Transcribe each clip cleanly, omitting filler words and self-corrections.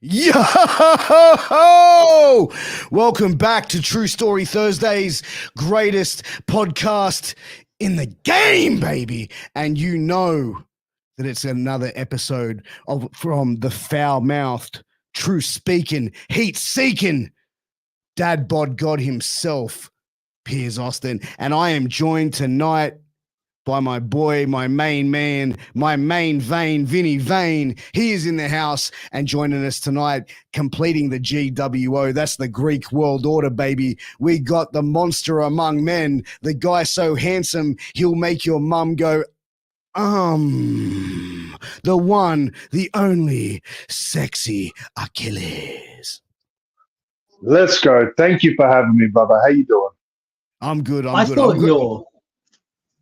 Yo! Welcome back to True Story Thursdays, greatest podcast in the game, baby. And you know that it's another episode of from the foul-mouthed, true-speaking, heat-seeking dad bod god himself, Piers Austin. And I am joined tonight by my boy, my main man, my main vein, Vinny Vane. He is in the house and joining us tonight, completing the GWO. That's the Greek World Order, baby. We got the monster among men, the guy so handsome, he'll make your mum go, the one, the only, sexy Achilles. Let's go. Thank you for having me, brother. How you doing? I'm good. I thought you're...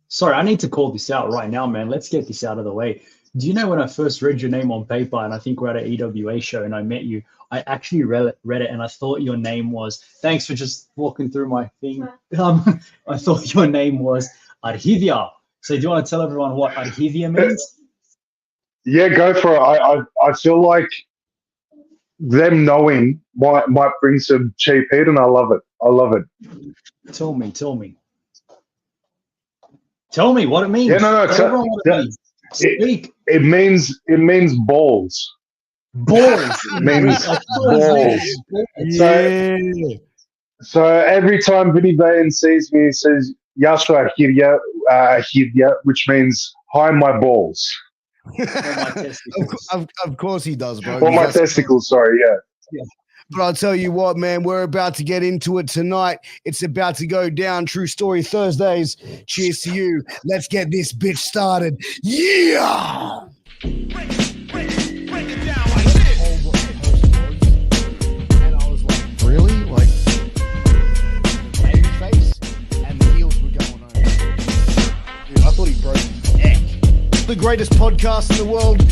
Sorry, I need to call this out right now, man. Let's get this out of the way. Do you know when I first read your name on paper, and I think we're at an EWA show, and I met you, I actually read it, and I thought your name was... Thanks for just walking through my thing. I thought your name was Arhivia. So do you want to tell everyone what Arhivia means? Yeah, go for it. I feel like them knowing might bring some cheap heat, and I love it. I love it. Tell me. Tell me what it means. Yeah, no. Speak. It means balls. Balls. It means balls. Yeah. So every time Vinny Vane sees me, he says "Yasha Hirya," which means "Hi, my balls." Of course he does, bro. Or my testicles. Sorry, yeah. But I'll tell you what, man, we're about to get into it tonight. It's about to go down. True Story Thursdays. Cheers to you. Let's get this bitch started. Yeah! Break it down like this. And I was like, really? Like, baby face? And the heels were going on. Dude, I thought he broke his neck. The greatest podcast in the world.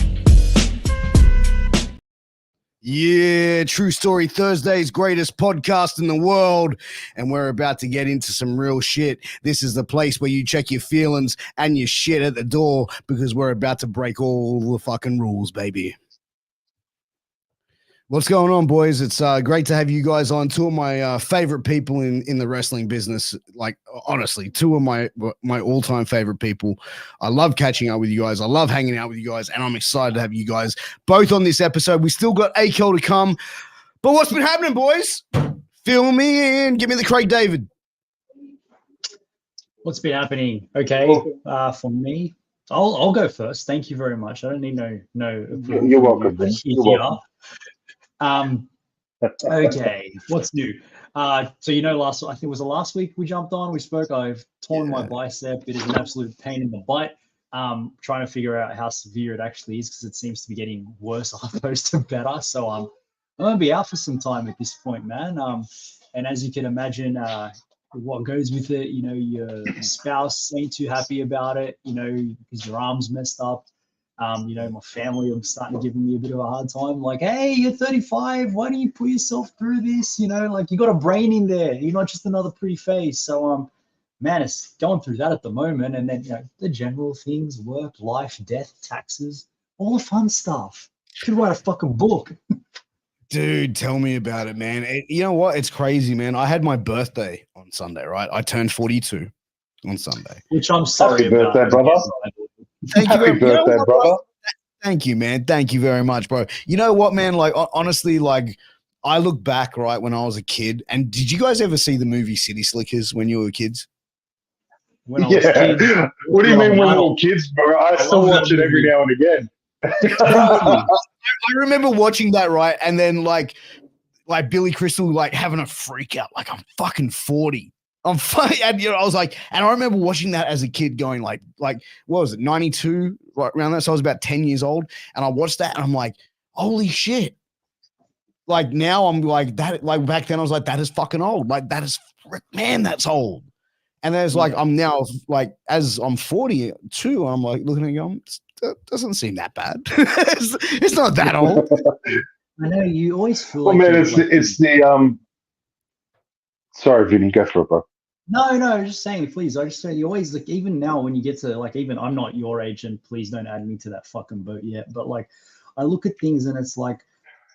Yeah, True Story Thursday's greatest podcast in the world. And we're about to get into some real shit. This is the place where you check your feelings and your shit at the door because we're about to break all the fucking rules, baby. What's going on, boys? It's great to have you guys on. Two of my favorite people in the wrestling business. Like, honestly, two of my all-time favorite people. I love catching up with you guys. I love hanging out with you guys, and I'm excited to have you guys both on this episode. We still got AKL to come. But what's been happening, boys? Fill me in. Give me the Craig David. What's been happening? Okay, for me, I'll go first. Thank you very much. I don't need no. You're welcome. You're welcome. Okay, what's new? So I think it was the last week we jumped on, we spoke. I've torn my bicep. It is an absolute pain in the butt. Trying to figure out how severe it actually is because it seems to be getting worse as opposed to better. So I'm gonna be out for some time at this point, man. And as you can imagine, what goes with it, your spouse ain't too happy about it, because your arm's messed up. My family are starting to give me a bit of a hard time. Like, hey, you're 35. Why don't you put yourself through this? You got a brain in there. You're not just another pretty face. So, man, it's going through that at the moment. And then, the general things, work, life, death, taxes, all the fun stuff. Could write a fucking book. Dude, tell me about it, man. You know what? It's crazy, man. I had my birthday on Sunday, right? I turned 42 on Sunday. Which I'm sorry about. Happy birthday, brother. Thank you. Happy birthday, brother. Thank you, man. Thank you very much, bro. You know what, man? Like, honestly, like, I look back, right, when I was a kid, and did you guys ever see the movie City Slickers when you were kids? When I was a kid. What do you mean when we were kids, bro? I still watch it every now and again. I remember watching that, right, and then, like Billy Crystal, like, having a freak out, like, I'm fucking 40. I'm funny, and I was like, and I remember watching that as a kid, going like, what was it, 92, right around that? So I was about 10 years old, and I watched that, and I'm like, holy shit! Like now, I'm like that. Like back then, I was like, that is fucking old. Like that is, man, that's old. And there's like, I'm now like, as I'm 42, I'm like looking at you, that doesn't seem that bad. it's not that old. I know you always feel. Well, man, it's the Sorry, Vinny, go for it, bro. No, I was just saying, please. I just say you always like, even now when you get to like, even I'm not your age, and please don't add me to that fucking boat yet. But like, I look at things and it's like,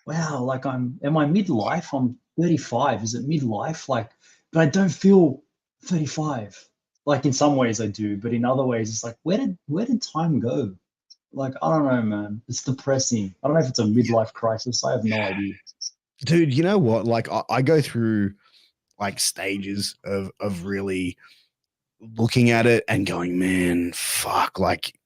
wow, like am I midlife? I'm 35. Is it midlife? Like, but I don't feel 35. Like in some ways I do, but in other ways it's like, where did time go? Like, I don't know, man. It's depressing. I don't know if it's a midlife crisis. I have no idea. Dude, you know what? Like I go through like stages of really looking at it and going, man, fuck, like,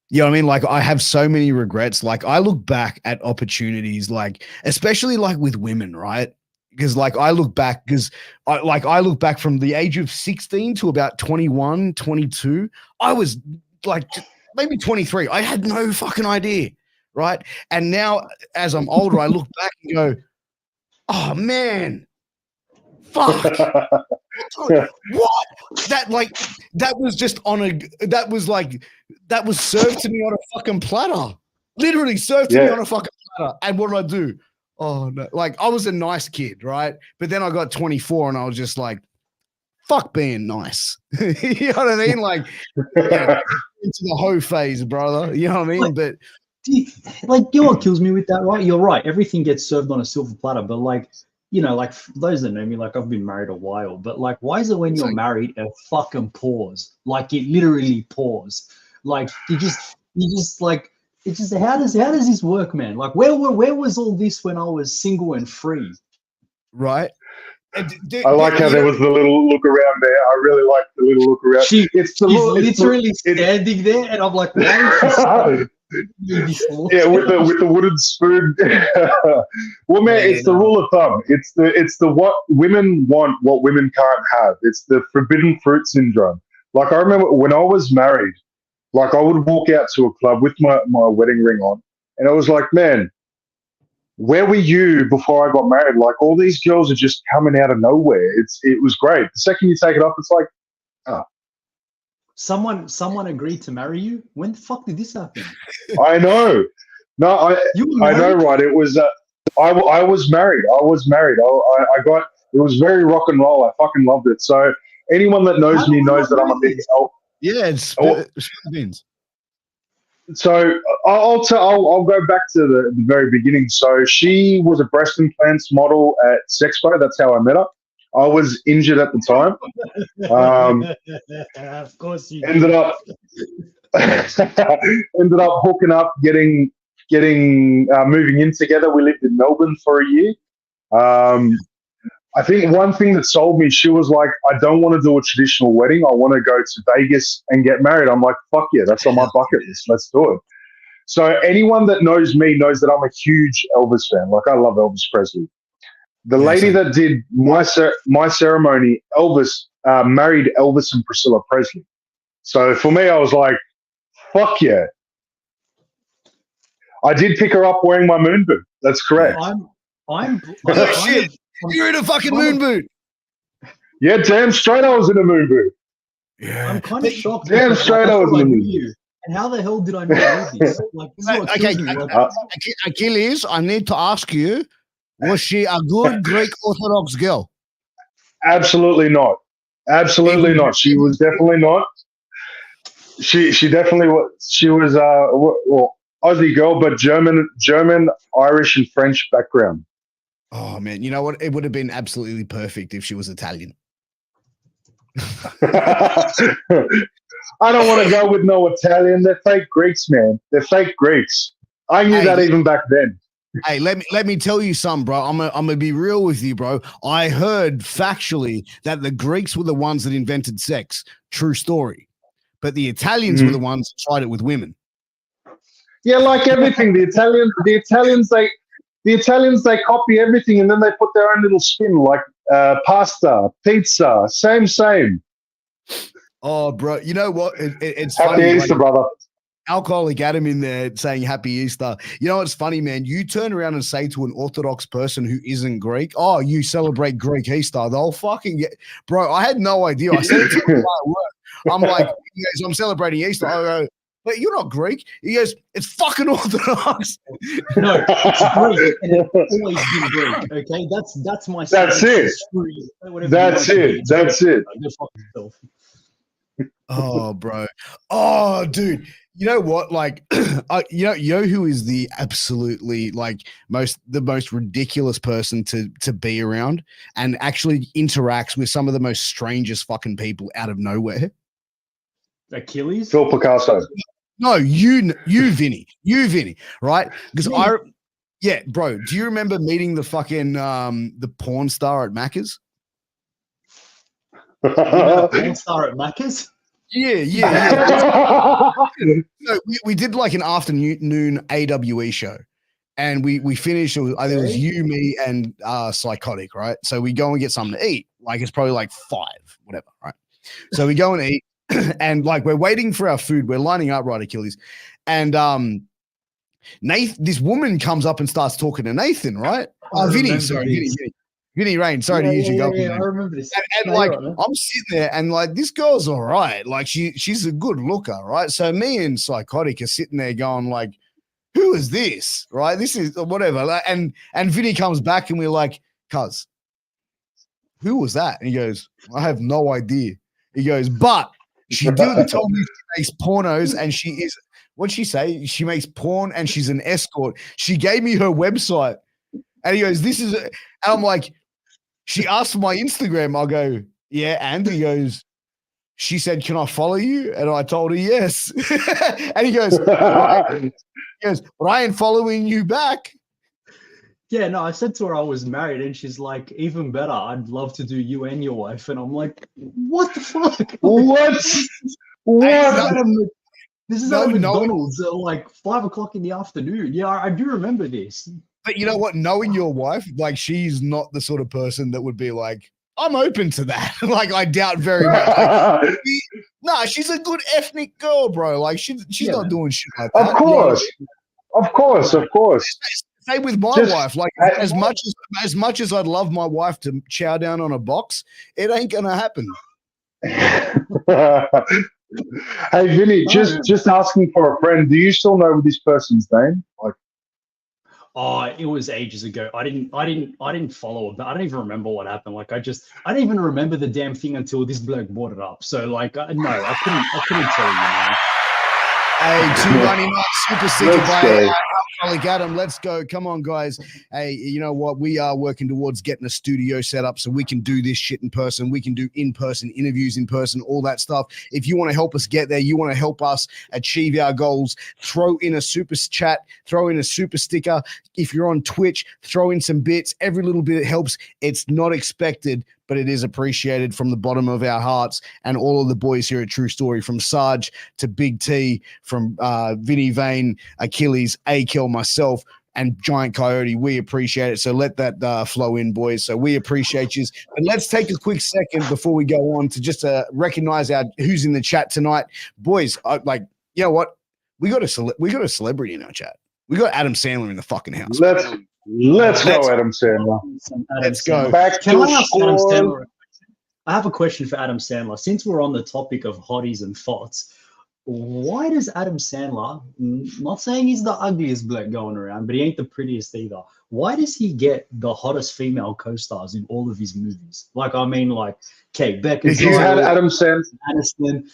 you know what I mean? Like I have so many regrets. Like I look back at opportunities, like especially like with women, right? Because like I look back because I look back from the age of 16 to about 21, 22. I was like maybe 23. I had no fucking idea, right? And now as I'm older, I look back and go, oh man, fuck. What? That was just on a that was like that was served to me on a fucking platter. Literally served to me on a fucking platter. And what did I do? Oh no. Like I was a nice kid, right? But then I got 24 and I was just like, fuck being nice. You know what I mean? Like into the hoe phase, brother. You know what I mean? But like, you know what kills me with that, right? You're right. Everything gets served on a silver platter, but like, you know, like those that know me, like I've been married a while, but like, why is it when you're married, it fucking pours? Like it literally pours. Like you just like, it's just how does this work, man? Like where was all this when I was single and free? right. I like how there was the little look around there. I really like the little look around. She's literally standing there, and I'm like, why? Yeah, with the wooden spoon. Well, man, it's the rule of thumb. It's the what women want, what women can't have. It's the forbidden fruit syndrome. Like I remember when I was married, like I would walk out to a club with my wedding ring on, and I was like, man, where were you before I got married? Like all these girls are just coming out of nowhere. It was great. The second you take it off, it's like, oh. Someone agreed to marry you. When the fuck did this happen? I know. No, I know, right? It was. I was married. I got. It was very rock and roll. I fucking loved it. So anyone that knows me knows that I'm a big. Yeah, it's beans. So I'll go back to the very beginning. So she was a breast implants model at Sexpo. That's how I met her. I was injured at the time. Of course you ended up hooking up, getting moving in together. We lived in Melbourne for a year. I think one thing that sold me, she was like, I don't want to do a traditional wedding. I want to go to Vegas and get married. I'm like, fuck yeah, that's on my bucket list. Let's do it. So anyone that knows me knows that I'm a huge Elvis fan. Like I love Elvis Presley. The lady that did my ceremony, Elvis, married Elvis and Priscilla Presley. So for me, I was like, fuck yeah. I did pick her up wearing my moon boot. That's correct. Shit. You're in a fucking moon boot. Yeah, damn straight I was in a moon boot. Yeah. I'm kind of shocked. Damn straight I was in a moon boot. And how the hell did I know this? Like, this is what kills me. Achilles, I need to ask you, was she a good Greek Orthodox girl? Absolutely not. Absolutely not. She was definitely not. She definitely was. She was well, Aussie girl, but German, Irish, and French background. Oh man, you know what? It would have been absolutely perfect if she was Italian. I don't want to go with no Italian. They're fake Greeks, man. They're fake Greeks. I knew that even back then. Hey, let me tell you something, bro. I'm gonna be real with you, bro. I heard factually that the Greeks were the ones that invented sex. True story. But the Italians were the ones that tried it with women. Yeah, like everything. The Italians they copy everything and then they put their own little spin, like pasta, pizza, same. Oh, bro, you know what? It's Happy funny, Easter, brother. Alcoholic Adam in there saying Happy Easter. You know what's funny, man? You turn around and say to an Orthodox person who isn't Greek, "Oh, you celebrate Greek Easter." They'll fucking get, bro. I had no idea. I said it to him at work. I'm like, he goes, "I'm celebrating Easter." I go, "But you're not Greek." He goes, "It's fucking Orthodox." No, it's Greek, and it's always been Greek. Okay, that's my. That's it. That's it. Oh, bro. Oh, dude. You know what? Like, you know who is the absolutely like the most ridiculous person to be around and actually interacts with some of the most strangest fucking people out of nowhere. Achilles? Phil Picasso. No, Vinny, right? Because yeah, bro. Do you remember meeting the fucking the porn star at Macca's? Porn star at Macca's? Yeah. So we did like an afternoon AWE show, and we finished. I think it was you, me, and Psychotic, right? So we go and get something to eat. Like it's probably like 5, whatever, right? So we go and eat, and like we're waiting for our food. We're lining up, right, Achilles, and Nathan. This woman comes up and starts talking to Nathan, right? Vinny Rain, sorry to use your government. I remember this. And like, I'm sitting there and like, this girl's all right. Like she's a good looker, right? So me and Psychotic are sitting there going like, who is this? Right? This is whatever. And Vinny comes back and we're like, cuz, who was that? And he goes, I have no idea. He goes, but she did tell me she makes pornos and she is, what'd she say? She makes porn and she's an escort. She gave me her website. And he goes, this is, and I'm like, she asked for my Instagram. I'll go, yeah. And he goes, she said, can I follow you? And I told her yes. And he goes, but I ain't following you back. Yeah, no, I said to her I was married, and she's like, even better, I'd love to do you and your wife. And I'm like, what the fuck? What? This is at McDonald's at like 5 o'clock in the afternoon. Yeah, I do remember this. But you know what? Knowing your wife, like she's not the sort of person that would be like, I'm open to that. Like I doubt very much. Like, she's a good ethnic girl, bro. Like she's not doing shit like that. Of course. Same with my wife. Like as much as I'd love my wife to chow down on a box, it ain't gonna happen. Hey Vinny, just asking for a friend. Do you still know this person's name? Like, oh, it was ages ago. I didn't follow it. I don't even remember what happened. Like I didn't even remember the damn thing until this bloke brought it up. So like, no, I couldn't tell you, man. Hey, 299 super sticker by Alcoholic Adam. Let's go. Come on, guys. Hey, you know what? We are working towards getting a studio set up so we can do this shit in person. We can do in-person interviews in person, all that stuff. If you want to help us get there, you want to help us achieve our goals, throw in a super chat, throw in a super sticker. If you're on Twitch, throw in some bits. Every little bit helps. It's not expected, but it is appreciated from the bottom of our hearts. And all of the boys here at True Story, from Sarge to Big T, from Vinny Vane, Achilles, Akel, myself, and Giant Coyote, we appreciate it. So let that flow in, boys. So we appreciate you. And let's take a quick second before we go on to just recognize who's in the chat tonight. Boys, you know what? We got a celebrity in our chat. We got Adam Sandler in the fucking house. Let's go, Adam Sandler. Let's go. Back to Can I ask Adam Sandler? I have a question for Adam Sandler. Since we're on the topic of hotties and thoughts, why does Adam Sandler, not saying he's the ugliest bloke going around, but he ain't the prettiest either. Why does he get the hottest female co-stars in all of his movies? Like, I mean, like Kate Beckinsale. If you had Adam Sandler, Aniston,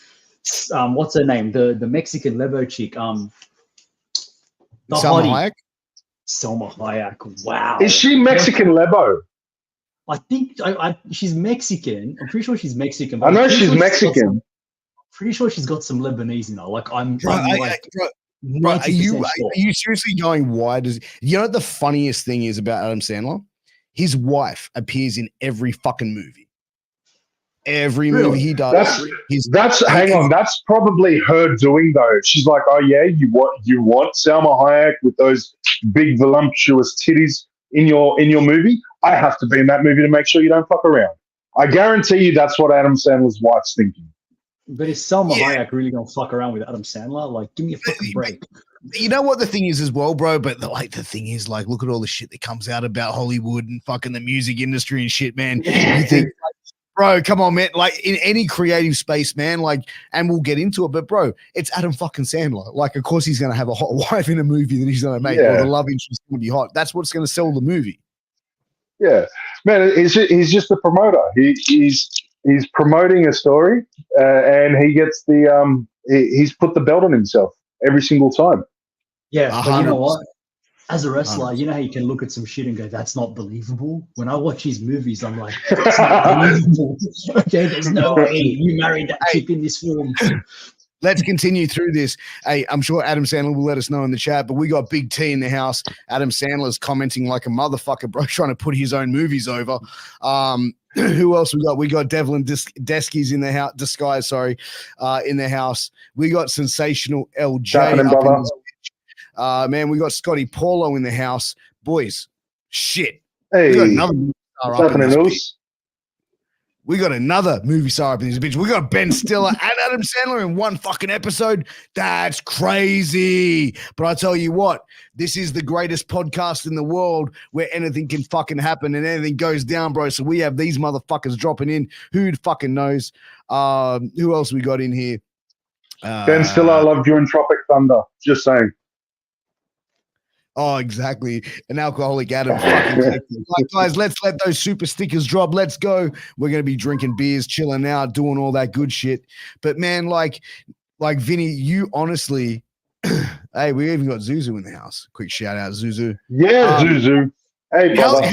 what's her name? The Mexican Lebo chick. Salma Hayek? Selma Hayek. Wow. Is she Mexican Lebo? I think she's Mexican. I'm pretty sure she's Mexican. I know she's Mexican. Pretty sure she's got some Lebanese in her. Like are you seriously going? Why does you know what the funniest thing is about Adam Sandler? His wife appears in every fucking movie. Every movie he does. Hang on. That's probably her doing though. She's like, oh yeah, you want Salma Hayek with those big voluptuous titties in your movie? I have to be in that movie to make sure you don't fuck around. I guarantee you that's what Adam Sandler's wife's thinking. But is Salma Hayek really gonna fuck around with Adam Sandler? Like, give me a fucking break. You know what the thing is as well, bro? But the thing is, like, look at all the shit that comes out about Hollywood and fucking the music industry and shit, man. You think, bro, come on, man. Like, in any creative space, man, like, and we'll get into it, but, bro, it's Adam fucking Sandler. Like, of course he's going to have a hot wife in a movie that he's going to make, or the love interest is going to be hot. That's what's going to sell the movie. Yeah. Man, he's just the promoter. He's promoting a story, and he gets he's put the belt on himself. every single time. Yeah, but you know 100%. what? As a wrestler, you know how you can look at some shit and go, "That's not believable." When I watch his movies, I'm like, "That's not believable." Okay, there's no way you married that chick in this film. Let's continue through this. Hey, I'm sure Adam Sandler will let us know in the chat, but we got Big T in the house. Adam Sandler's commenting like a motherfucker, bro, trying to put his own movies over. Who else we got? We got Devlin Deskies in the house, Disguise, sorry, in the house. We got Sensational LJ Happening, up brother. in this bitch. Man, we got Scotty Paulo in the house. Boys, shit. Hey, We got another movie star what's up in happening, this bitch. Oos? We got another movie star up in this bitch. We got Ben Stiller and Adam Sandler in one fucking episode. That's crazy. But I tell you what, this is the greatest podcast in the world where anything can fucking happen and anything goes down, bro. So we have these motherfuckers dropping in. Who fucking knows? Who else we got in here? Ben Stiller, I loved you in Tropic Thunder. Just saying. Oh, exactly. An alcoholic Adam fucking like, guys, let's let those super stickers drop. Let's go. We're gonna be drinking beers, chilling out, doing all that good shit. But man, like Vinny, you honestly, hey, we even got Zuzu in the house. Quick shout out, Zuzu. Yeah, Zuzu. Hey, brother.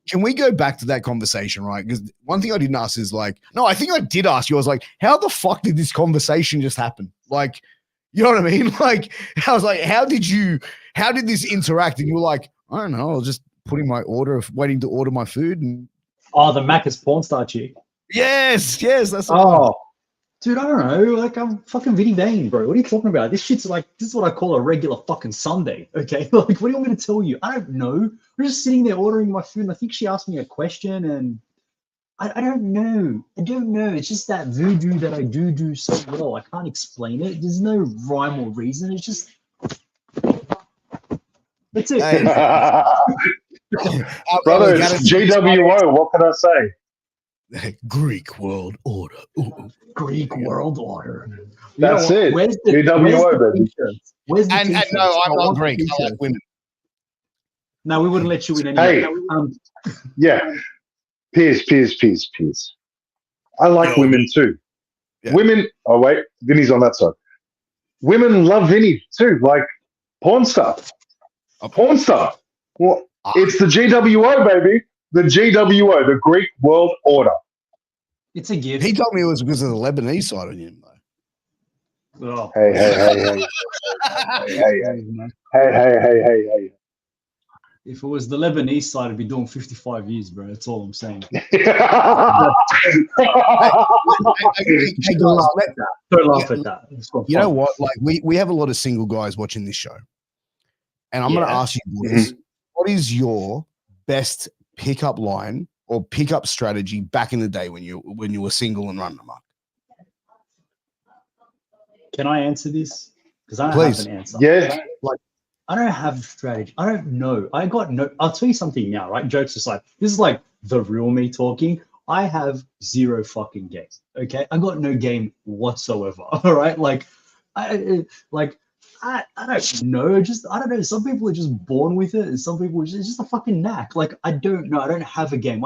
Can we go back to that conversation, right? Because one thing I didn't ask is like, no, I think I did ask you. I was like, how the fuck did this conversation just happen? Like, you know what I mean? Like, I was like, how did this interact? And you were like, I don't know, I was just putting my order, waiting to order my food. And Oh, the Macca's porn star chick. yes, that's the one. Oh, dude, I don't know. Like, I'm fucking Vinny Vane, bro. What are you talking about? This shit's like, this is what I call a regular fucking Sunday. Okay, like, what do you want me to tell you? I don't know. We're just sitting there ordering my food, and I think she asked me a question, and I don't know. I don't know. It's just that voodoo that I do so well. I can't explain it. There's no rhyme or reason. It's just that's it. Hey, Brother, it's GWO. What can I say? Greek world order. Ooh. Greek world order. That's it. Where's GWO, baby. t-shirts? Where's the And t-shirts? no, I'm I not want Greek. I t-shirts. like women. No, we wouldn't let you in anyway. Hey. Yeah. Piers. I like Yo, women too. Yeah. Women, oh wait, Vinny's on that side. Women love Vinny too, like porn star. Porn star. Well, it's the GWO, baby. The GWO, the Greek World Order. It's a gift. He told me it was because of the Lebanese side on him, though. Oh. Hey. Hey. If it was the Lebanese side, I'd be doing 55 years, bro. That's all I'm saying. Hey, guys, Don't laugh at that. you know what? Like we have a lot of single guys watching this show, and I'm going to ask you boys, what is your best pickup line or pickup strategy back in the day when you were single and running amok? Can I answer this? Because I don't have an answer. Yeah. I don't have a strategy. I don't know. I'll tell you something now, right? Jokes aside, this is like the real me talking. I have zero fucking game. Okay, I got no game whatsoever. All right, I don't know. I don't know. Some people are just born with it, and some people it's just a fucking knack. Like, I don't know. I don't have a game.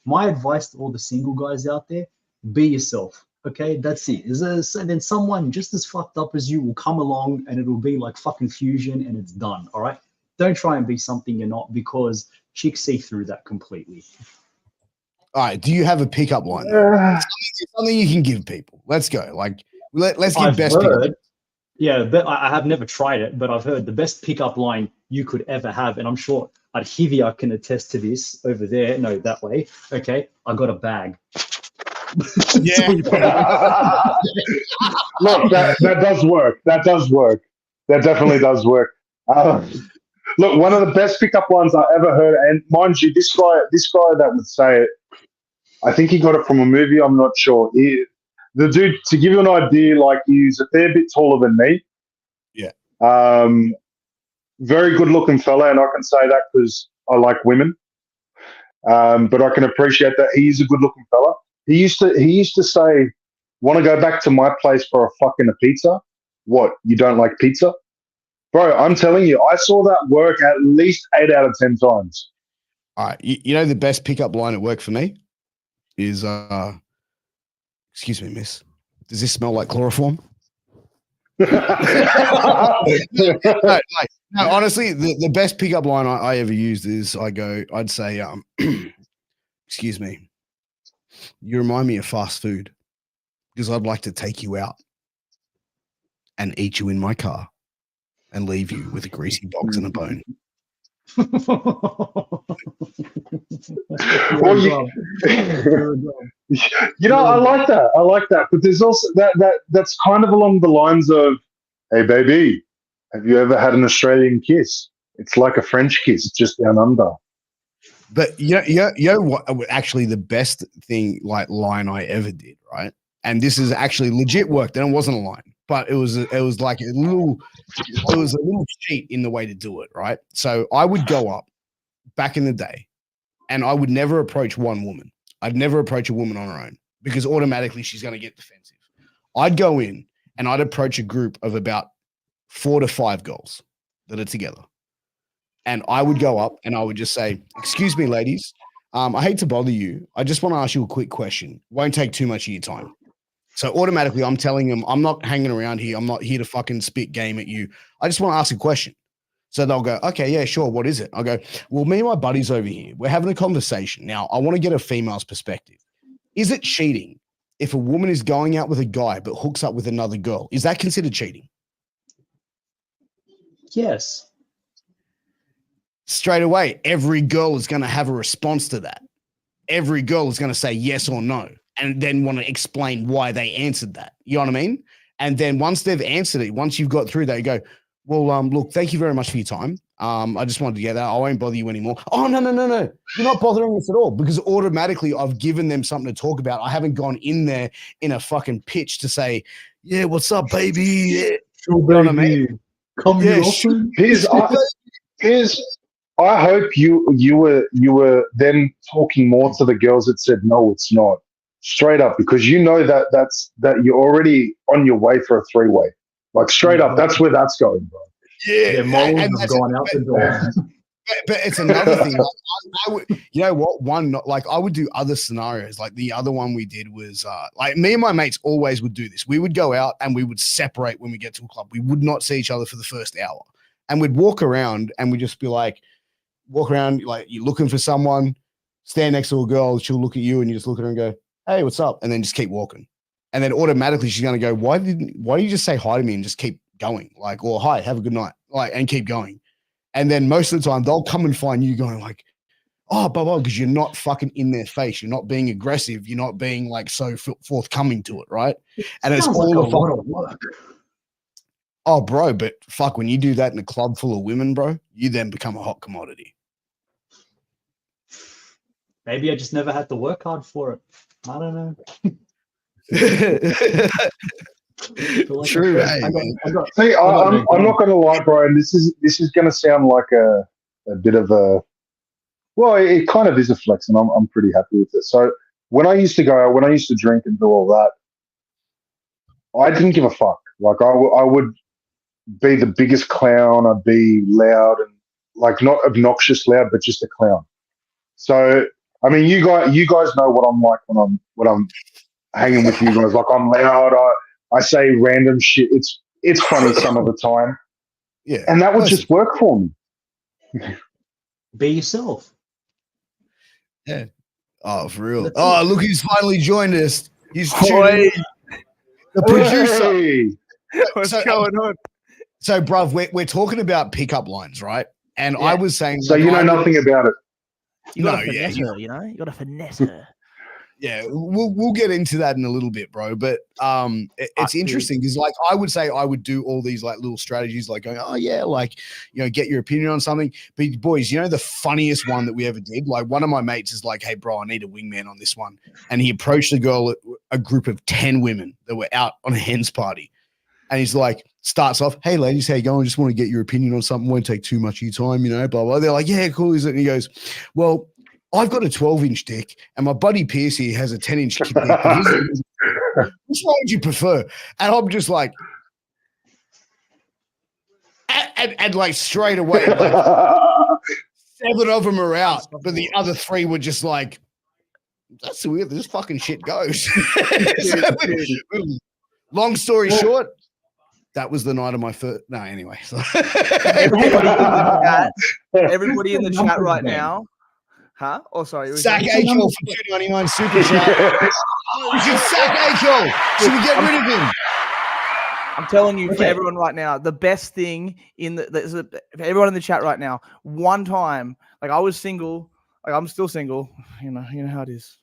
My advice to all the single guys out there: be yourself. Okay, that's it. And then someone just as fucked up as you will come along, and it'll be like fucking fusion, and it's done. All right. Don't try and be something you're not, because chicks see through that completely. All right. Do you have a pickup line? Something you can give people. Let's go. Like, let's give best pickup. Yeah, but I have never tried it, but I've heard the best pickup line you could ever have, and I'm sure Adhivia can attest to this over there. No, that way. Okay, I got a bag. Yeah. Look, that does work. That definitely does work. Look, one of the best pickup lines I ever heard, and mind you, this guy that would say it, I think he got it from a movie. I'm not sure. The dude, to give you an idea, like, he's a fair bit taller than me. Yeah. Very good looking fella, and I can say that because I like women. But I can appreciate that he's a good looking fella. He used to say, "Want to go back to my place for a pizza? What? You don't like pizza?" Bro, I'm telling you, I saw that work at least 8 out of 10 times. All right. You know the best pickup line at work for me is, excuse me, miss, does this smell like chloroform? No, honestly, the best pickup line I ever used is I'd say, excuse me, you remind me of fast food because I'd like to take you out and eat you in my car and leave you with a greasy box and a bone. Well, I like that. I like that. But there's also that's kind of along the lines of, hey, baby, have you ever had an Australian kiss? It's like a French kiss, just down under. But what actually the best thing line I ever did, right? And this is actually legit worked, and it wasn't a line, but it was like a little cheat in the way to do it, right? So I would go up back in the day, and I would never approach one woman. I'd never approach a woman on her own because automatically she's going to get defensive. I'd go in and I'd approach a group of about 4 to 5 girls that are together. And I would go up and I would just say, excuse me, ladies. I hate to bother you. I just want to ask you a quick question. Won't take too much of your time. So automatically I'm telling them I'm not hanging around here. I'm not here to fucking spit game at you. I just want to ask a question. So they'll go, okay, yeah, sure. What is it? I'll go, well, me and my buddies over here, we're having a conversation. Now, I want to get a female's perspective. Is it cheating if a woman is going out with a guy but hooks up with another girl? Is that considered cheating? Yes. Straight away, every girl is going to have a response to that. Every girl is going to say yes or no and then want to explain why they answered that. You know what I mean? And then once they've answered it, once you've got through, they go, well, look, thank you very much for your time. I just wanted to get that. I won't bother you anymore. Oh, no. You're not bothering us at all because automatically I've given them something to talk about. I haven't gone in there in a fucking pitch to say, yeah, what's up, baby? Yeah. Sure, you know what I mean? Come yeah, Piers, I hope you were then talking more to the girls that said no, it's not. Straight up, because you know that you're already on your way for a 3-way. Like straight up, that's where that's going, bro. Yeah, and have gone out the door. But it's another thing. I would, you know what? I would do other scenarios. Like the other one we did was like me and my mates always would do this. We would go out and we would separate when we get to a club. We would not see each other for the first hour, and we'd walk around and we'd just be like, walk around like you're looking for someone, stand next to a girl, she'll look at you and you just look at her and go, hey, what's up? And then just keep walking. And then automatically she's going to go, why do you just say hi to me and just keep going? Like, or hi, have a good night. Like, and keep going. And then most of the time they'll come and find you going like, oh, blah, because you're not fucking in their face. You're not being aggressive. You're not being like so forthcoming to it. Right. And it's all like a lot of work. Oh, bro. But fuck, when you do that in a club full of women, bro, you then become a hot commodity. Maybe I just never had to work hard for it. I don't know. True. I'm not going to lie, Brian. This is going to sound like a bit of a, well, it kind of is a flex, and I'm pretty happy with it. So when I used to drink and do all that, I didn't give a fuck. Like I would be the biggest clown. I'd be loud and like not obnoxious loud, but just a clown. So I mean, you guys know what I'm like when I'm hanging with you guys. Like I'm loud. I say random shit. It's funny some of the time. Yeah, and that would just work for me. Be yourself. Yeah. Oh, for real. Oh, look, he's finally joined us. He's the producer. Hey. What's going on? So, bruv, we're talking about pickup lines, right? And Yeah. I was saying, So you know nothing about it. You got to finesse her, you know? You got to finesse her. Yeah, we'll get into that in a little bit, bro. But it's interesting because, like, I would say I would do all these like little strategies, like going, oh yeah, like get your opinion on something. But boys, the funniest one that we ever did, like one of my mates is like, hey, bro, I need a wingman on this one, and he approached a group of 10 women that were out on a hen's party, and he's like, starts off, hey ladies, how you going? Just want to get your opinion on something. Won't take too much of your time, blah blah. They're like, yeah, cool, is it? And he goes, well, I've got a 12-inch dick, and my buddy Piers here has a 10-inch dick. Which one would you prefer? And I'm just like, and like straight away, like 7 of them are out, but the other 3 were just like, that's weird. This fucking shit goes. Long story short, that was the night of my first. No, anyway. Everybody in the chat right now. Huh? Oh, sorry. Sack Akel for $2.99 super chat. We should sack Akel. Should we get rid of him? I'm telling you, for everyone right now, the best thing for everyone in the chat right now, one time, like I was single, like I'm still single, you know how it is.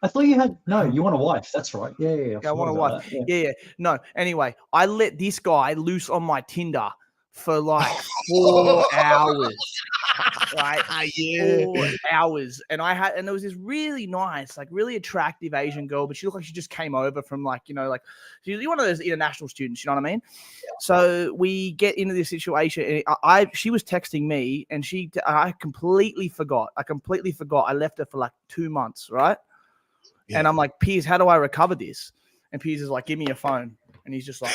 I thought you want a wife. That's right. Yeah, I want a wife. Yeah. No, anyway, I let this guy loose on my Tinder for like 4 hours. Right? 4 hours. And there was this really nice, like really attractive Asian girl, but she looked like she just came over from like, she's one of those international students, you know what I mean? So we get into this situation and she was texting me and I completely forgot. I left her for like 2 months, right? Yeah. And I'm like, Piers, how do I recover this? And Piers is like, give me your phone. And he's just like,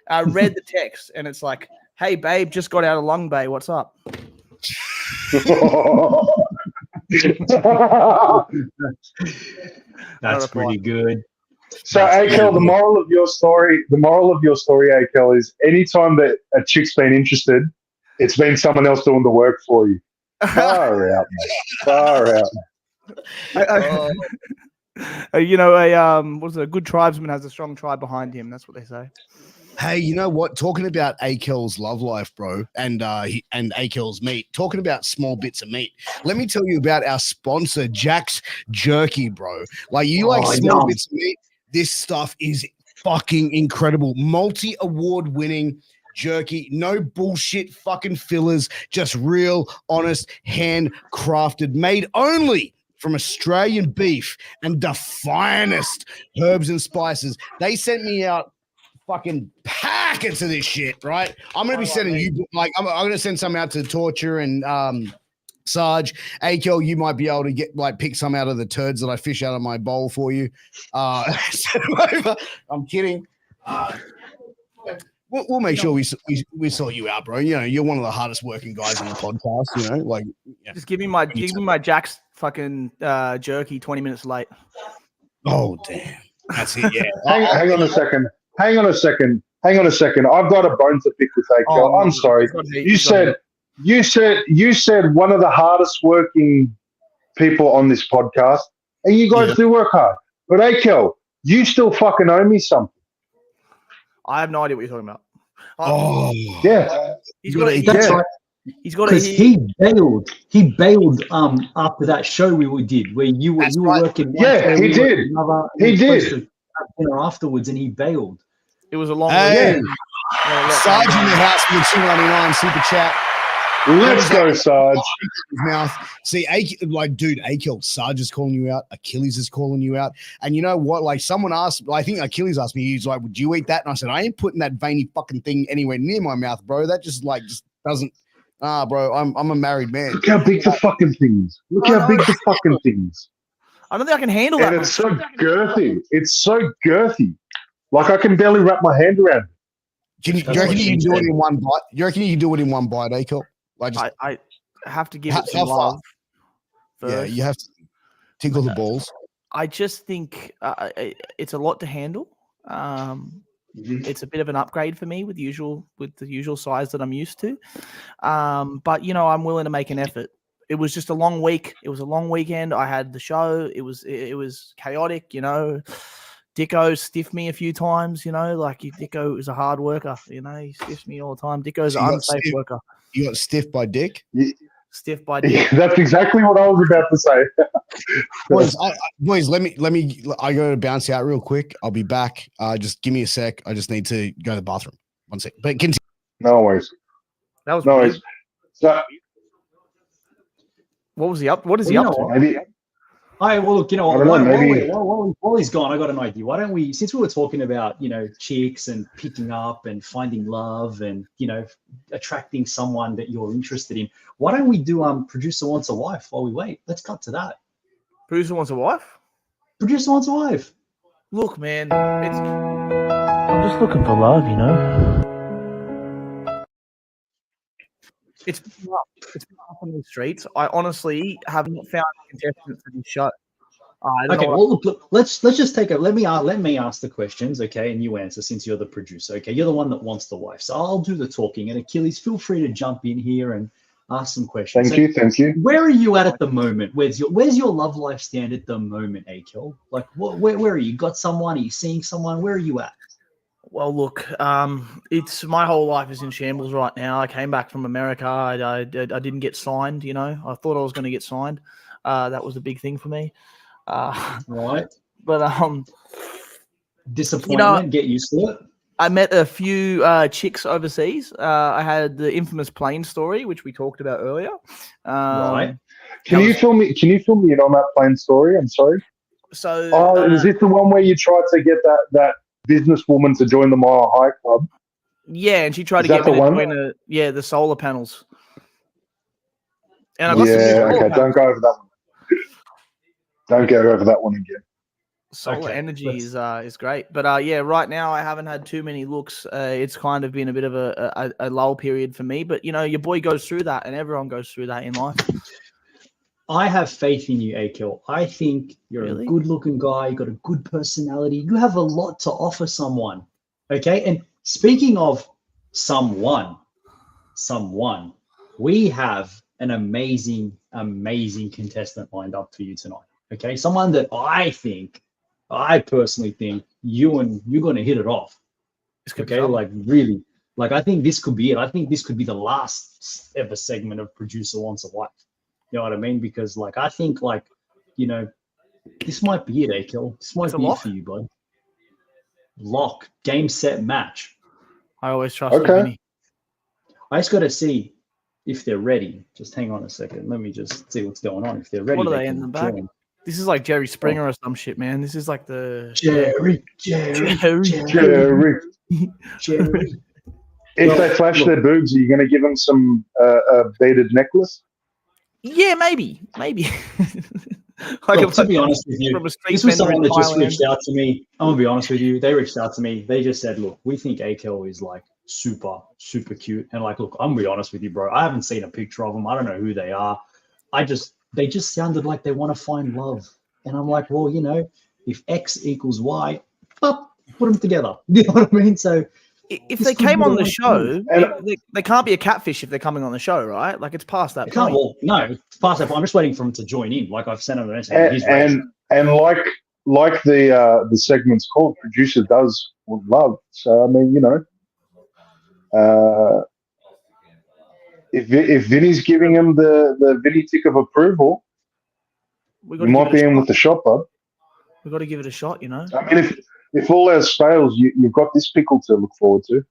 I read the text and it's like, hey, babe, just got out of Long Bay. What's up? That's pretty good. So, Akel, the moral of your story, Akel, is anytime that a chick's been interested, it's been someone else doing the work for you. Far out, mate. Far out. A good tribesman has a strong tribe behind him. That's what they say. Hey, you know what? Talking about Akel's love life, bro, and Akel's meat. Talking about small bits of meat. Let me tell you about our sponsor, Jack's Jerky, bro. Like small bits of meat. This stuff is fucking incredible. Multi-award winning jerky, no bullshit fucking fillers, just real, honest, handcrafted, made only from Australian beef and the finest herbs and spices. They sent me out fucking packets of this shit, right? I'm gonna be sending you I'm gonna send some out to Torture and Sarge. Akel, you might be able to pick some out of the turds that I fish out of my bowl for you. Send them over. I'm kidding. We'll make sure we sort you out, bro. You know, you're one of the hardest working guys on the podcast. Just give me my Jack's fucking jerky 20 minutes late. Oh damn, that's it. Yeah. Hang on a second. I've got a bone to pick with Akel. I'm sorry. You said one of the hardest working people on this podcast, and you guys do work hard. But Akel, you still fucking owe me something. I have no idea what you're talking about. Yeah. That's right. He's got because he bailed. He bailed after that show we did where you were working. Yeah, he did. He did. Dinner afterwards, and he bailed. It was a long way. Sarge in the house with the $2.99 super chat. Let's go, Sarge. Mouth. See, Akel, Sarge is calling you out. Achilles is calling you out. And you know what? Like, someone asked, I think Achilles asked me, he's like, would you eat that? And I said, I ain't putting that veiny fucking thing anywhere near my mouth, bro. That just doesn't. Bro, I'm a married man. Look how big the fucking things. I don't think I can handle that. And it's so girthy. Like, I can barely wrap my hand around it. Do you reckon you can do it in one bite? You reckon you can do it in one bite, Akel? I have to give it some love. Yeah, you have to tickle the balls. I just think it's a lot to handle. It's a bit of an upgrade for me with the usual size that I'm used to. But I'm willing to make an effort. It was just a long week. It was a long weekend. I had the show. It was chaotic, Dicko stiffed me a few times, Dicko is a hard worker, he stiffs me all the time. Dicko's an unsafe worker. You got stiffed by Dick? Stiffed by Dick. That's exactly what I was about to say. Boys, I got to bounce out real quick. I'll be back. Just give me a sec. I just need to go to the bathroom. One sec. But continue. No worries. That was no worries. So, what is he up to? Maybe. Look, while he's gone, I got an idea. Why don't we, since we were talking about, chicks and picking up and finding love and, attracting someone that you're interested in, why don't we do Producer Wants a Wife while we wait? Let's cut to that. Producer Wants a Wife? Producer Wants a Wife. Look, man, I'm just looking for love, It's been up on the streets. I honestly have not found a contestant for this show. I don't Okay, know. well, look, let's just take a let me ask the questions, okay, and you answer since you're the producer. Okay, you're the one that wants the wife, so I'll do the talking. And Achilles, feel free to jump in here and ask some questions. Thank you. Where are you at the moment? Where's your love life stand at the moment, Akil? Like, where are you? Got someone? Are you seeing someone? Where are you at? Well, look, it's my whole life is in shambles right now. I came back from America. I didn't get signed. You know, I thought I was going to get signed. That was a big thing for me. Right. But Disappointment. Get used to it. I met a few chicks overseas. I had the infamous plane story, which we talked about earlier. Right. Can you fill me in on that plane story? I'm sorry. So, is this the one where you tried to get that businesswoman to join the Mile High Club? Yeah, and she tried Is to that get me the to one? join the solar panels. And I got some Yeah, solar okay. panels. Don't go over that one. Don't go over that one again. Solar Okay, energy is great, but yeah, right now I haven't had too many looks. It's kind of been a bit of a lull period for me, but you know, your boy goes through that, and everyone goes through that in life. I have faith in you, Akil. I think you're Really? a good-looking guy. You got a good personality. You have a lot to offer someone. Okay. And speaking of someone, we have an amazing contestant lined up for you tonight. Okay, someone that I personally think you're going to hit it off. This could be Okay, fun. like really, like I think this could be it. I think this could be the last ever segment of Producer Wants a Wife. You know what I mean? Because like I think like, you know, this might be it, Akil. This might It's a be it lock? for you, bud. Lock, game, set, match. I always trust you, Okay. Vinny. I just got to see if they're ready. Just hang on a second. Let me just see what's going on. If they're ready, What are they can in the back? join. This is like Jerry Springer or some shit, man. This is like the Jerry. Jerry. If Well, they flash look. their boobs, are you going to give them some a beaded necklace? Yeah, maybe. Look, to be honest with you, from a street this was vendor someone in that just Thailand. reached out to me. I'm gonna be honest with you. They reached out to me. They just said, "Look, we think Akil is like super cute." And like, look, I'm gonna be honest with you, bro. I haven't seen a picture of them. I don't know who they are. They just sounded like they want to find love. And I'm like, well, you know, if X equals Y, put them together. You know what I mean? So If this they could came be on the the one show, they can't be a catfish if they're coming on the show, right? Like it's past that I can't. point. Well, no, it's past that point. I'm just waiting for him to join in. Like I've sent him a message. He's ready. And like the segment's called, producer does want love. So I mean, you know, if Vinny's giving him the Vinny tick of approval, We you got to give might be it a in shot. with the shot, bud. We got to give it a shot, you know. I mean, if all else fails, you've got this pickle to look forward to.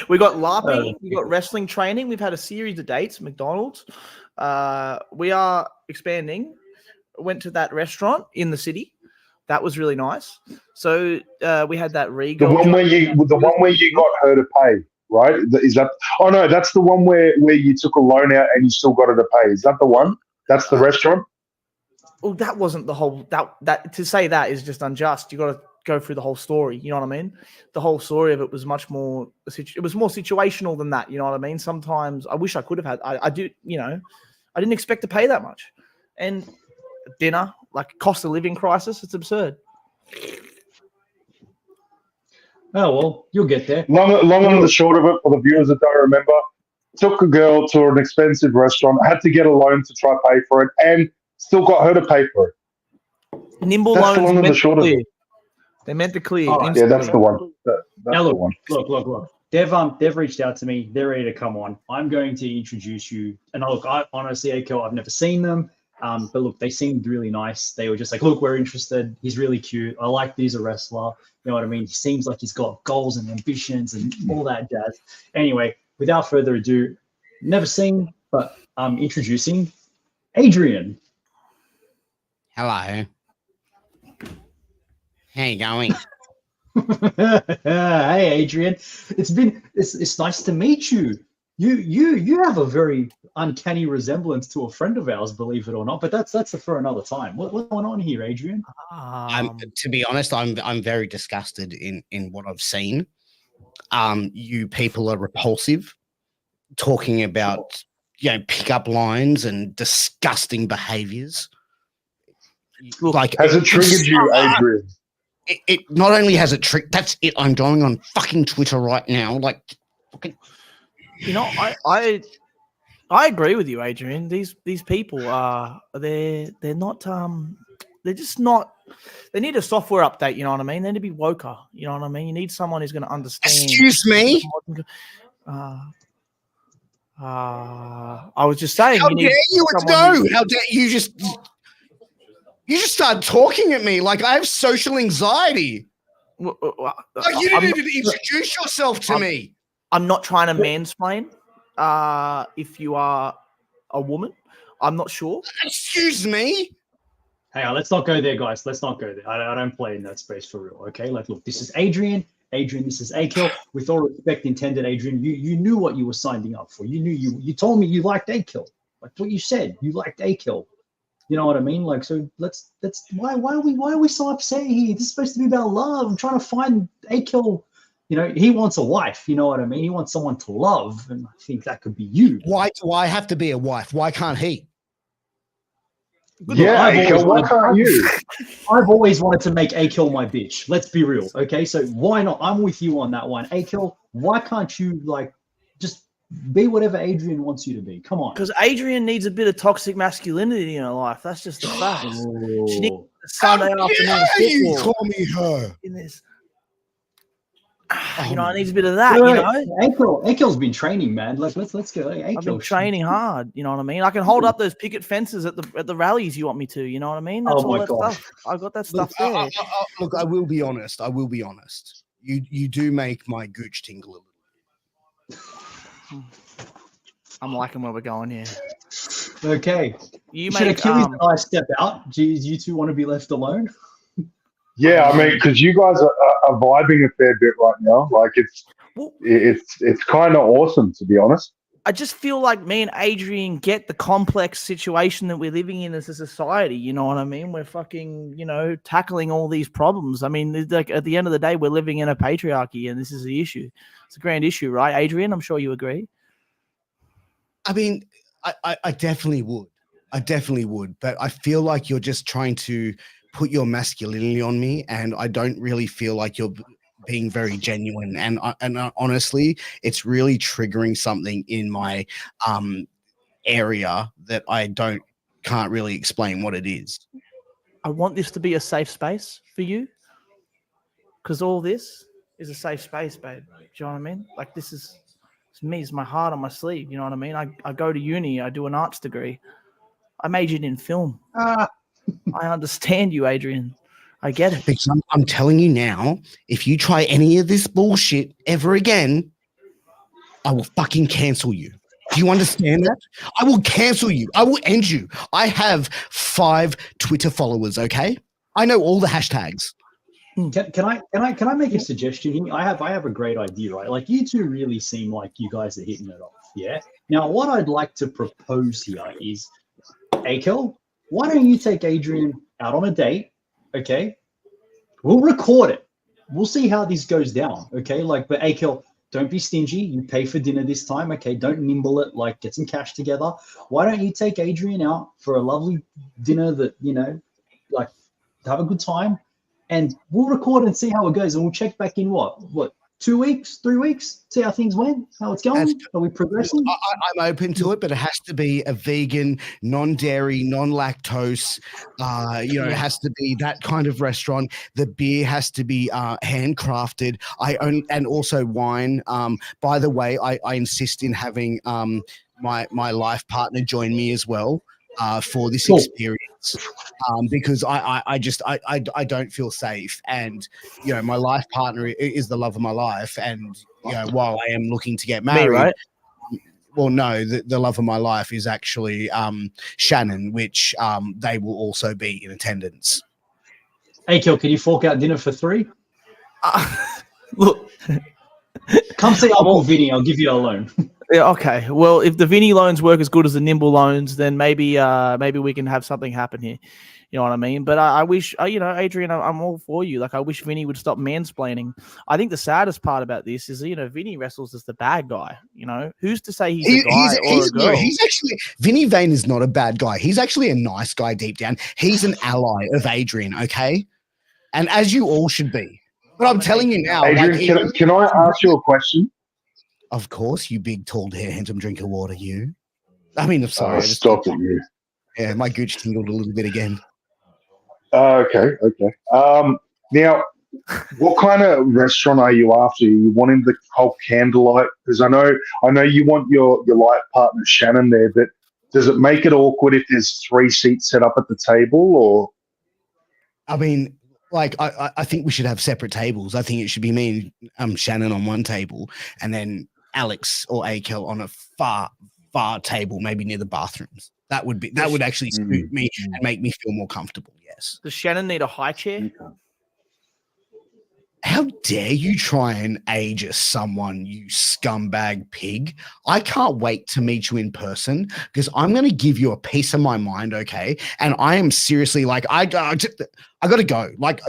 We got LARPing, we got wrestling training. We've had a series of dates, McDonald's. We are expanding. Went to that restaurant in the city. That was really nice. So we had that Rego. The one where you got her to pay, right? Is that? Oh no, that's the one where you took a loan out and you still got her to pay. Is that the one? That's the restaurant. Well, that wasn't the whole. That to say that is just unjust. You got to go through the whole story. You know what I mean? The whole story of it was much more. It was more situational than that. You know what I mean? Sometimes I wish I could have had. I do. You know, I didn't expect to pay that much, and dinner, like cost of living crisis. It's absurd. Oh well, you'll get there. Long and the short of it, for the viewers that don't remember, took a girl to an expensive restaurant, had to get a loan to try pay for it, and still got her to pay for it. Nimble That's the loans long and the meant short to of clear. it. They meant to clear. All right. Yeah, that's the one. That's Now the look, one. look. They've reached out to me. They're ready to come on. I'm going to introduce you. And look, I honestly, Akil, I've never seen them. But look, they seemed really nice. They were just like, look, we're interested. He's really cute. I like that he's a wrestler. You know what I mean? He seems like he's got goals and ambitions and all that jazz. Anyway, without further ado, never seen, but I'm introducing Adrian. Hello. How you going? Hey, Adrian. It's nice to meet you. You have a very uncanny resemblance to a friend of ours, believe it or not. But that's for another time. What's going on here, Adrian? To be honest, I'm very disgusted in what I've seen. You people are repulsive, talking about pickup lines and disgusting behaviors. Look, Like, Has it triggered you, Adrian? It not only has it tricked. That's it. I'm going on fucking Twitter right now. Like, fucking. I agree with you, Adrian. These people are they're not they're just not. They need a software update. You know what I mean? They need to be woker. You know what I mean? You need someone who's going to understand. Excuse me. I was just saying. How you dare need you? someone No. How dare you just start talking at me like I have social anxiety. Like, you didn't even introduce yourself to me. I'm not trying to mansplain. If you are a woman, I'm not sure. Excuse me. Hang on, let's not go there, guys. Let's not go there. I don't play in that space for real. Okay, like, look, this is Adrian. Adrian, this is Akil. With all respect intended, Adrian, you knew what you were signing up for. You knew you told me you liked Akil. Like what you said, you liked Akil. You know what I mean? Like, so let's why are we so upset here? This is supposed to be about love. I'm trying to find Akil. You know, he wants a wife. You know what I mean? He wants someone to love, and I think that could be you. Why do I have to be a wife? Why can't he? Yeah, Akil, why can't you? I've always wanted to make Akil my bitch. Let's be real, okay? So why not? I'm with you on that one. Akil, why can't you, like, just be whatever Adrian wants you to be? Come on. Because Adrian needs a bit of toxic masculinity in her life. That's just the fact. Oh. She needs a Sunday afternoon You football call me her. in this. You know, I need a bit of that. You know, Akil's been training, man. Like, let's go. Like, I've been training hard. You know what I mean? I can hold up those picket fences at the rallies you want me to. You know what I mean? That's all that stuff. I've got that stuff there. Look, I will be honest. You do make my gooch tingle a little. I'm liking where we're going here. Okay. You Should make Achilles and I step out? Do you two want to be left alone? Yeah, I mean, because you guys are vibing a fair bit right now. Like it's kind of awesome, to be honest. I just feel like me and Adrian get the complex situation that we're living in as a society. You know what I mean? We're fucking, tackling all these problems. I mean, like at the end of the day, we're living in a patriarchy, and this is the issue. It's a grand issue, right, Adrian? I'm sure you agree. I mean, I definitely would. But I feel like you're just trying to put your masculinity on me, and I don't really feel like you're being very genuine. And honestly, it's really triggering something in my area that I can't really explain what it is. I want this to be a safe space for you, because all this is a safe space, babe. Do you know what I mean? Like, this is me. It's my heart on my sleeve. You know what I mean? I go to uni. I do an arts degree. I majored in film. I understand you, Adrian. I get it. Because I'm telling you now, if you try any of this bullshit ever again, I will fucking cancel you. Do you understand that? I will cancel you. I will end you. I have 5 Twitter followers, okay? I know all the hashtags. Can I make a suggestion here? I have a great idea, right? Like, you two really seem like you guys are hitting it off, yeah? Now, what I'd like to propose here is, Akil, why don't you take Adrian out on a date, okay? We'll record it. We'll see how this goes down, okay? Like, but Akil, don't be stingy. You pay for dinner this time, okay? Don't nimble it. Like, get some cash together. Why don't you take Adrian out for a lovely dinner that, like, have a good time, and we'll record and see how it goes, and we'll check back in what 2 weeks, 3 weeks, see how things went, how it's going. Are we progressing? I'm open to it, but it has to be a vegan, non-dairy, non-lactose. It has to be that kind of restaurant. The beer has to be handcrafted. And also wine. By the way, I insist in having my life partner join me as well for this experience. Because I don't feel safe, and my life partner is the love of my life, and while I am looking to get married, right? Well, no, the love of my life is actually Shannon, which they will also be in attendance. Akil, can you fork out dinner for 3? Look, come see Uncle Vinny. I'll give you a loan. Yeah, okay. Well, if the Vinny loans work as good as the Nimble loans, then maybe we can have something happen here. You know what I mean? But I wish, Adrian, I'm all for you. Like, I wish Vinny would stop mansplaining. I think the saddest part about this is, Vinny wrestles as the bad guy. Who's to say he's a guy or a girl? He's actually Vinny Vane is not a bad guy. He's actually a nice guy deep down. He's an ally of Adrian, okay? And as you all should be. But I'm telling you now, Adrian, can I ask you a question? Of course, you big, tall, handsome drink of water, you. I mean, I'm sorry. Stop it, you. Yeah, my gooch tingled a little bit again. Okay. Now, what kind of restaurant are you after? Are you wanting the whole candlelight? Because I know you want your life partner Shannon there, but does it make it awkward if there's 3 seats set up at the table? Or I mean, like I think we should have separate tables. I think it should be me and Shannon on one table, and then Alex or Akel on a far table, maybe near the bathrooms. That would actually suit me and make me feel more comfortable. Yes. Does Shannon need a high chair? How dare you try and ageist someone, you scumbag pig? I can't wait to meet you in person because I'm going to give you a piece of my mind, okay? And I am seriously like, I got to go. Like,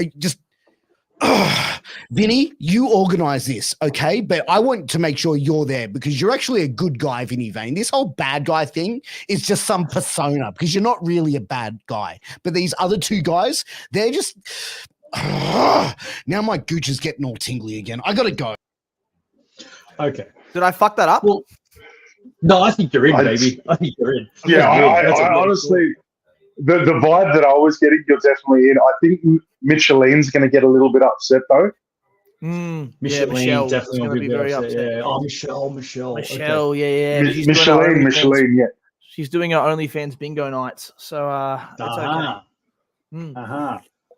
Vinny, you organize this, okay? But I want to make sure you're there because you're actually a good guy, Vinny Vane. This whole bad guy thing is just some persona because you're not really a bad guy. But these other 2 guys, they're just... now my gooch is getting all tingly again. I gotta go. Okay. Did I fuck that up? Well, no, I think you're in, baby. I think you're in. Yeah, I honestly, the vibe that I was getting, you're definitely in. I think Micheline's going to get a little bit upset though. Michelle definitely going to be very upset. Yeah. Oh, Michelle. Yeah. Micheline, yeah. She's doing her OnlyFans bingo nights, so that's okay.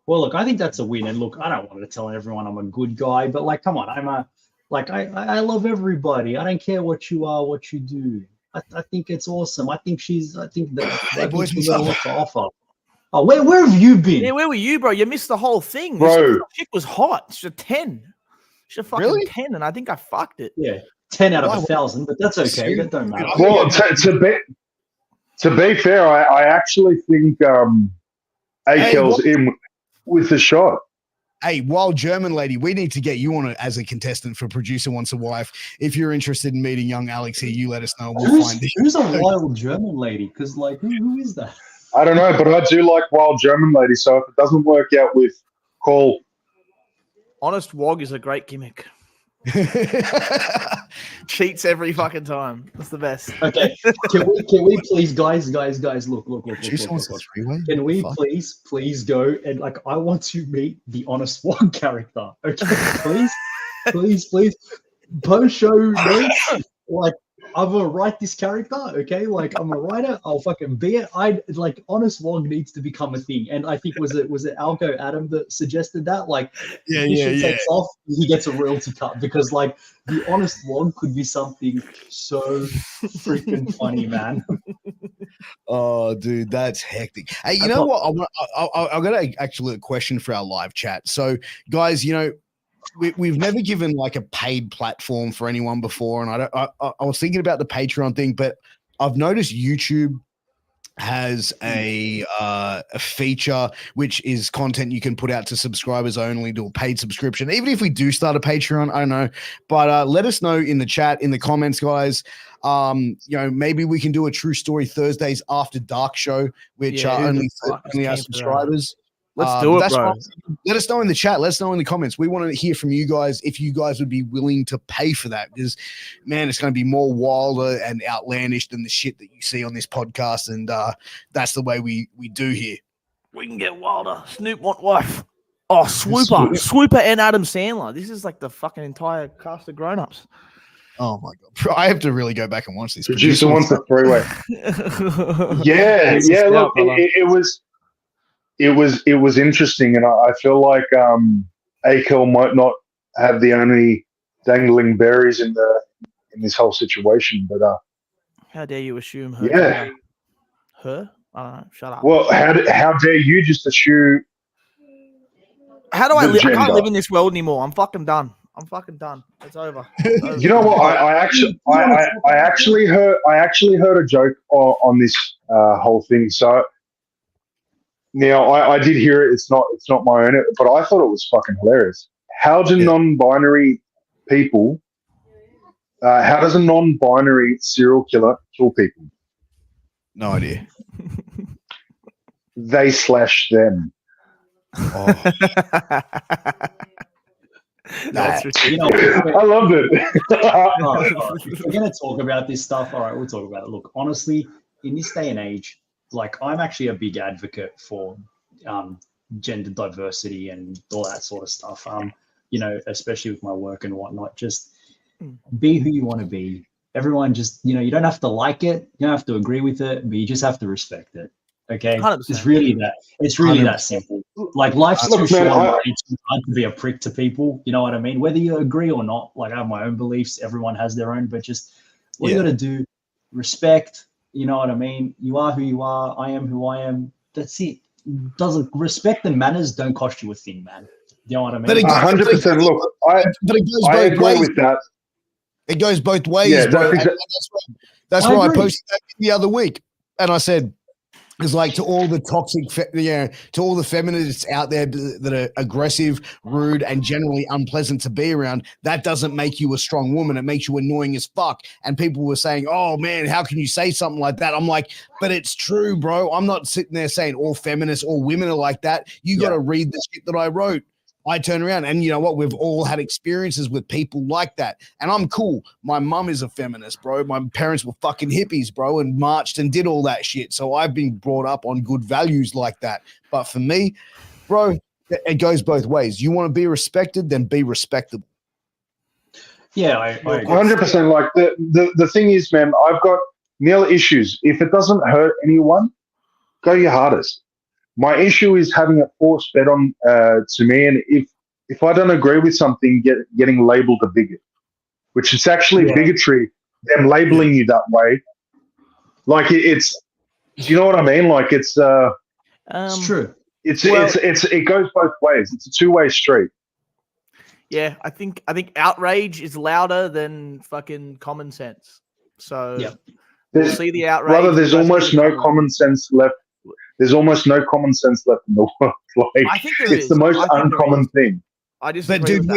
Well, look, I think that's a win. And look, I don't want to tell everyone I'm a good guy, but like, come on, I love everybody. I don't care what you are, what you do. I think it's awesome. I think she's got a lot to offer. Oh, where have you been? Yeah, where were you, bro? You missed the whole thing. Bro. This chick was hot. She's a 10. She's a fucking Really? 10, and I think I fucked it. Yeah, 10 out of 1,000, but that's okay. That don't matter. Well, to be fair, I actually think Akel's in with the shot. Hey, wild German lady, we need to get you on it as a contestant for Producer Wants a Wife. If you're interested in meeting young Alex here, you let us know. We'll find it. Who's a wild German lady? Because, like, who is that? I don't know, but I do like wild German lady. So if it doesn't work out with Call, Honest Wog is a great gimmick. Cheats every fucking time. That's the best. Okay, can we please, guys, look. Can we please go and like I want to meet the Honest One character. Okay, please. Post show notes. Like I'm gonna write this character. Okay, like I'm a writer. I'll fucking be it. Honest Wog needs to become a thing. And I think was it Alco Adam that suggested that? Like, takes off, he gets a royalty cut because like the Honest Wog could be something so freaking funny, man. Oh, dude, that's hectic. Hey, you know what? I've got actually a question for our live chat. So, guys, we've never given like a paid platform for anyone before, and I was thinking about the Patreon thing, but I've noticed YouTube has a feature which is content you can put out to subscribers only, do a paid subscription. Even if we do start a Patreon, I don't know, but let us know in the chat, in the comments, guys. Maybe we can do a True Story Thursdays After Dark show, which are only our subscribers. Let's do it, bro. Let us know in the chat. Let us know in the comments. We want to hear from you guys if you guys would be willing to pay for that because, man, it's going to be more wilder and outlandish than the shit that you see on this podcast, and that's the way we do here. We can get wilder. Snoop want wife. Oh, Swooper and Adam Sandler. This is like the fucking entire cast of grown-ups. Oh, my God. Bro, I have to really go back and watch this. Producer wants a three-way. Yeah. Look, it was interesting, and I feel like Akel might not have the only dangling berries in this whole situation, but how dare you assume her? Yeah, her? I don't know. Shut up. Well, how dare you just assume? How do I live? I can't live in this world anymore. I'm fucking done. I'm fucking done. It's over. You know what? I actually heard a joke on this whole thing. So now I did hear it. It's not my own, but I thought it was fucking hilarious. How do non-binary people? How does a non-binary serial killer kill people? No idea. They slash them. Oh. That's You ridiculous. know, I loved it. all right. If we're going to talk about this stuff, all right, we'll talk about it. Look, honestly, in this day and age, like I'm actually a big advocate for gender diversity and all that sort of stuff. You know, especially with my work and whatnot, just be who you want to be. Everyone just, you know, you don't have to like it, you don't have to agree with it, but you just have to respect it. Okay, 100%. it's really that. It's really 100%. that simple. Like life's too short and it's too hard to be a prick to people. You know what I mean? Whether you agree or not, like I have my own beliefs. Everyone has their own, but just what you got to do, respect. You know what I mean? You are who you are. I am who I am. That's it. Doesn't respect and manners don't cost you a thing, man. You know what I mean? But it 100%. Look, but it goes I both agree ways. with that. It goes both ways, Yeah, bro. that's And that's I why I agree. posted that the other week, and I said, "It's like to all the toxic, to all the feminists out there that are aggressive, rude, and generally unpleasant to be around. That doesn't make you a strong woman. It makes you annoying as fuck." And people were saying, "Oh man, how can you say something like that?" I'm like, "But it's true, bro. I'm not sitting there saying all feminists, all women are like that. You got to read the shit that I wrote." I turn around and you know what? We've all had experiences with people like that. And I'm cool. My mum is a feminist, bro. My parents were fucking hippies, bro, and marched and did all that shit. So I've been brought up on good values like that. But for me, bro, it goes both ways. You want to be respected, then be respectable. Yeah, I agree. 100%. Like the thing is, man, I've got nil issues. If it doesn't hurt anyone, go your hardest. My issue is having it force fed on to me, and if I don't agree with something, getting labelled a bigot, which is actually bigotry. Them labelling you that way, like it's. Do you know what I mean? Like it's true. It goes both ways. It's a two-way street. Yeah, I think outrage is louder than fucking common sense. So we'll see the outrage. Brother, there's almost no common sense left. There's almost no common sense left in the world. Like I think there it's is. the most I think uncommon thing. I just But dude,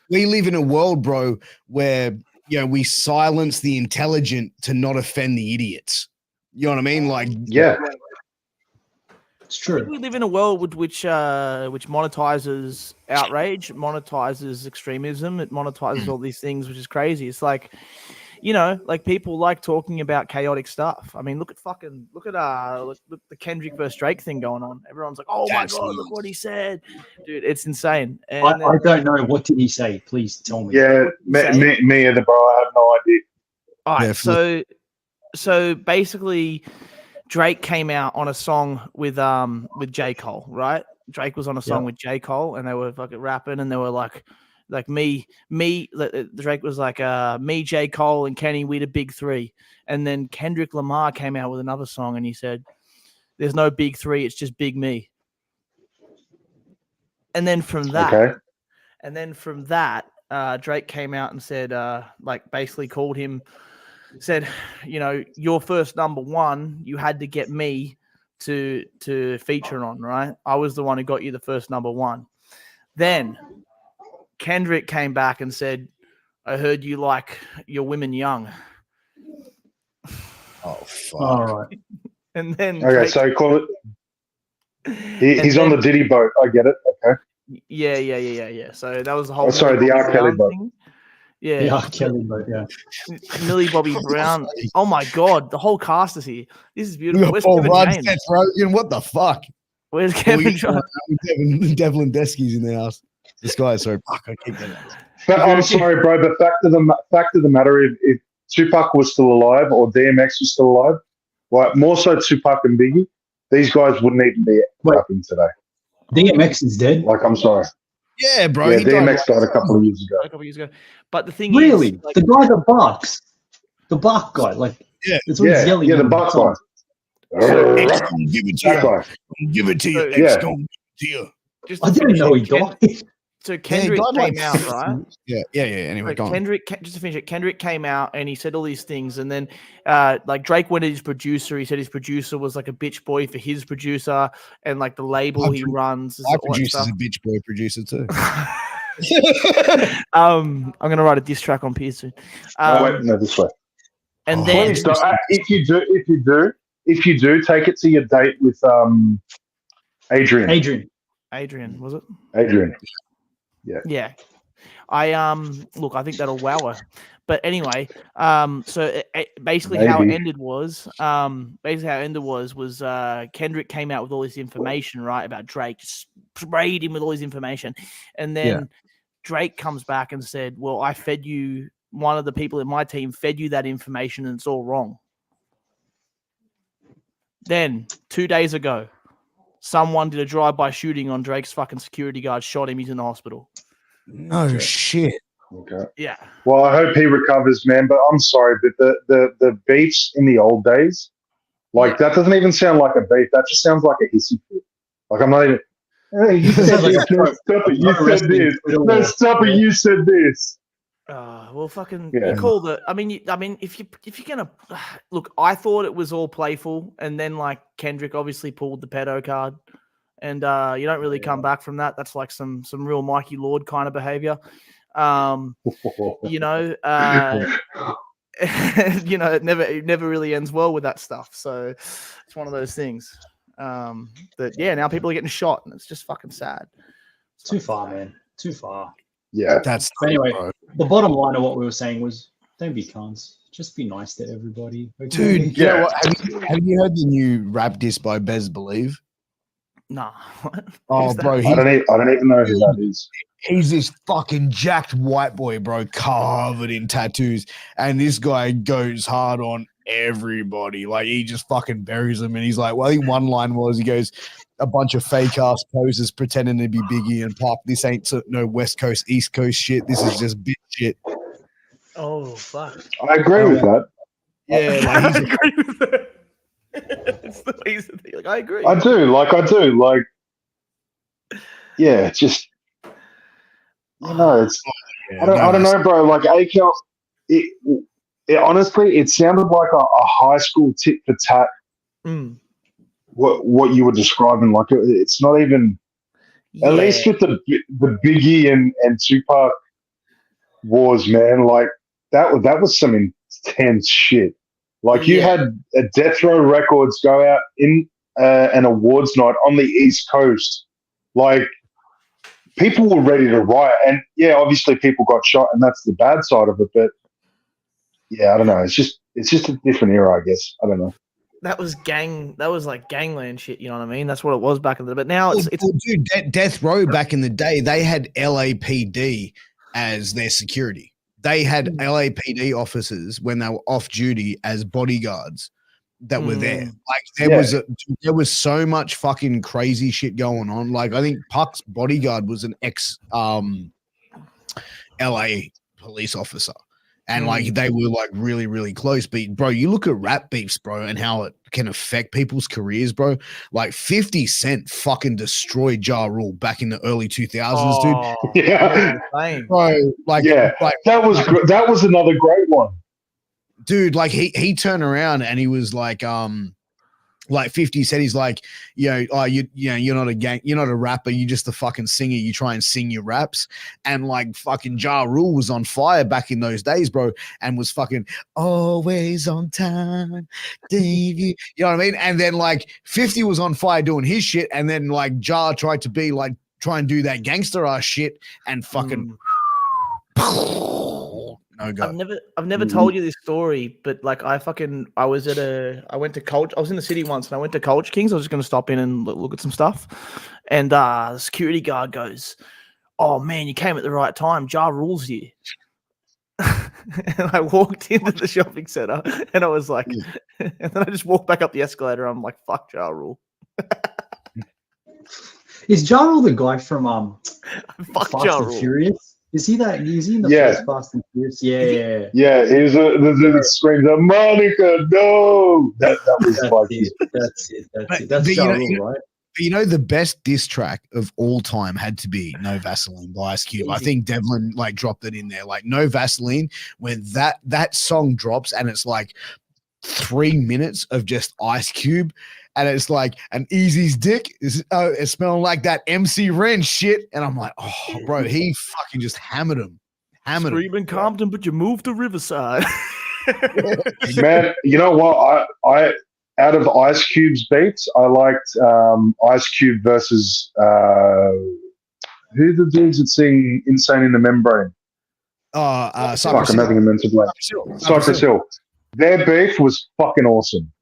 we live in a world, bro, where we silence the intelligent to not offend the idiots. You know what I mean? Like, yeah, it's true. We live in a world which monetizes outrage, monetizes extremism, it monetizes all these things, which is crazy. It's like, like people like talking about chaotic stuff. I mean, look at the Kendrick versus Drake thing going on. Everyone's like, "Oh my god, look what he said, dude! It's insane." And I don't know. What did he say? Please tell me. yeah, me either, bro. I have no idea. All right, so basically, Drake came out on a song with J. Cole, right? Drake was on a song with J. Cole, and they were fucking rapping, and they were like me. Drake was like, me, J. Cole, and Kenny, we the big three. And then Kendrick Lamar came out with another song, and he said, "There's no big three, it's just big me." And then from that, Drake came out and said, basically called him, said, your first number one, you had to get me to feature on, right? I was the one who got you the first number one. Then Kendrick came back and said, "I heard you like your women young." oh fuck! All right. And then So call it. He's on the Diddy boat. I get it. Okay. Yeah. So that was the whole. The R. Kelly boat. Yeah, The R. Kelly boat. Yeah. Millie Bobby Brown. Oh my god, the whole cast is here. This is beautiful. Where's Paul Kevin Rudd, James? Seth Rogen, what the fuck? Where's Kevin James? Devlin Desky's in the house. This guy is so fuck. I keep getting But I'm sorry, bro. But fact of the matter, if Tupac was still alive or DMX was still alive, like more so Tupac and Biggie, these guys wouldn't even be rapping today. DMX is dead. Like, I'm sorry. Yeah, bro. Yeah, he DMX died a couple of years ago. But the thing Really? is, The guy that barks. The bark guy. Like, that's what he's yelling. Yeah, the butt guy. X gonna give it to That you. guy. Give it to you. Yeah. X gonna give it to you. just I didn't know he died. So Kendrick came out, right? Yeah. Anyway, go on. Just to finish it, Kendrick came out and he said all these things, and then like Drake went to his producer. He said his producer was like a bitch boy for his producer, and like the label he runs. My producer's a bitch boy producer too. I'm gonna write a diss track on Piers soon. Wait, no, this way. And then Please don't. If you do, take it to your date with Adrian. Adrian, was it? Adrian. Yeah. I look, I think that'll wow her. But anyway, so basically how it ended was Kendrick came out with all this information, right, about Drake, just sprayed him with all his information, and then Drake comes back and said, "Well, I fed you. One of the people in my team fed you that information, and it's all wrong." Then 2 days ago, someone did a drive-by shooting on Drake's fucking security guard, shot him. He's in the hospital. No shit. Okay. Yeah. Well, I hope he recovers, man. But I'm sorry, but the beefs in the old days, like that doesn't even sound like a beef. That just sounds like a hissy fit. Like I'm not even. Hey, you said this. Stop it. You said this. No, stop it. You said this. Well, fucking, Yeah. you call the. I mean, if you're gonna look, I thought it was all playful, and then like Kendrick obviously pulled the pedo card, and you don't really come back from that. That's like some real Mikey Lord kind of behavior. You know, it never really ends well with that stuff. So it's one of those things. That now people are getting shot, and it's just fucking sad. Too far, man. Too far. Yeah. That's But anyway, the bottom line of what we were saying was, don't be cunts. Just be nice to everybody. Okay? dude. You know what? Have you heard the new rap diss by Bez Believe? Nah. Oh, bro, I don't even know who that is. he's this fucking jacked white boy, bro, covered in tattoos, and this guy goes hard on everybody. Like he just fucking buries them, and he's like, well, I think one line was he goes, a bunch of fake ass posers pretending to be Biggie and Pop. This ain't no West Coast, East Coast shit. This is just bitch shit. Oh fuck! I agree with that. Yeah, like he's agree with that. It's the ways that they, like I agree. I do. Like, yeah, it's just, you know, it's, I don't know, bro. Like, AKL, it honestly, it sounded like a high school tit for tat. What you were describing, like, it's not even, at least with the Biggie and Tupac wars, man, like, that was some intense shit. Like, you had a Death Row Records go out in an awards night on the East Coast. Like, people were ready to riot. And, yeah, obviously people got shot, and that's the bad side of it. But, yeah, I don't know. It's just a different era, I guess. I don't know. That was like gangland shit, you know what I mean? That's what it was back in the day. But now it's dude, Death Row back in the day, they had LAPD as their security. They had LAPD officers when they were off duty as bodyguards that were there. Like there was so much fucking crazy shit going on. Like I think Puck's bodyguard was an ex LA police officer. And like they were like really, really close. But bro, you look at rap beefs, bro, and how it can affect people's careers, bro. Like 50 Cent fucking destroyed Ja Rule back in the early 2000s, dude. Yeah, bro, like that was another great one, dude. Like he turned around and he was like 50 said he's like, you're not a rapper, you're just a fucking singer, you try and sing your raps. And like fucking Ja Rule was on fire back in those days, bro, and was fucking always on time, Dave. You know what I mean? And then like 50 was on fire doing his shit, and then like Ja tried to be like try and do that gangster ass shit and fucking no go. I've never told you this story, but like I was in the city once and I went to Culture Kings. I was just going to stop in and look at some stuff. And the security guard goes, "Oh man, you came at the right time. Ja Rule's here." And I walked into the shopping center and I was like, and then I just walked back up the escalator. I'm like, fuck Ja Rule. Is Ja Rule the guy from fuck Fast Ja and Rule. Furious? Is he that? Is he in the first Fast and Furious? Yeah. Yeah, he's the screams of Monica, no. That was That's it. That's Ja Rule, right? You know, the best diss track of all time had to be No Vaseline by Ice Cube. I think Devlin like dropped it in there. Like No Vaseline, when that song drops and it's like 3 minutes of just Ice Cube, and it's like an Easy's dick is it's smelling like that MC Ren shit. And I'm like, oh, bro, he fucking just hammered him. Screaming Compton, but you moved to Riverside. Man, you know what? I out of Ice Cube's beats, I liked Ice Cube versus who are the dudes that sing "Insane in the Membrane"? Cypress I'm Hill. having a mental blank. Cypress Hill. Their beef was fucking awesome.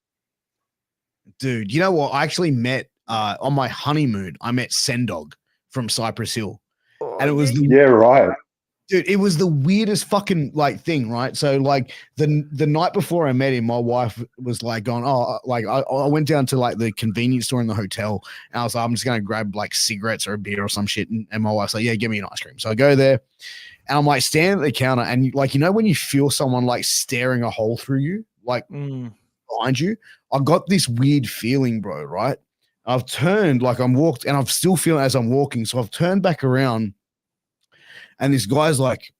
Dude, you know what? I actually met on my honeymoon. I met Sendog from Cypress Hill, and it was right. Dude, it was the weirdest fucking like thing, right? So like the night before I met him, my wife was like going, I went down to like the convenience store in the hotel, and I was like, I'm just gonna grab like cigarettes or a beer or some shit, and my wife's like, yeah, give me an ice cream. So I go there, and I'm like standing at the counter, and like when you feel someone like staring a hole through you, like behind you, I got this weird feeling, bro. Right? I've turned like I'm walked, and I'm still feeling as I'm walking, so I've turned back around. And this guy's like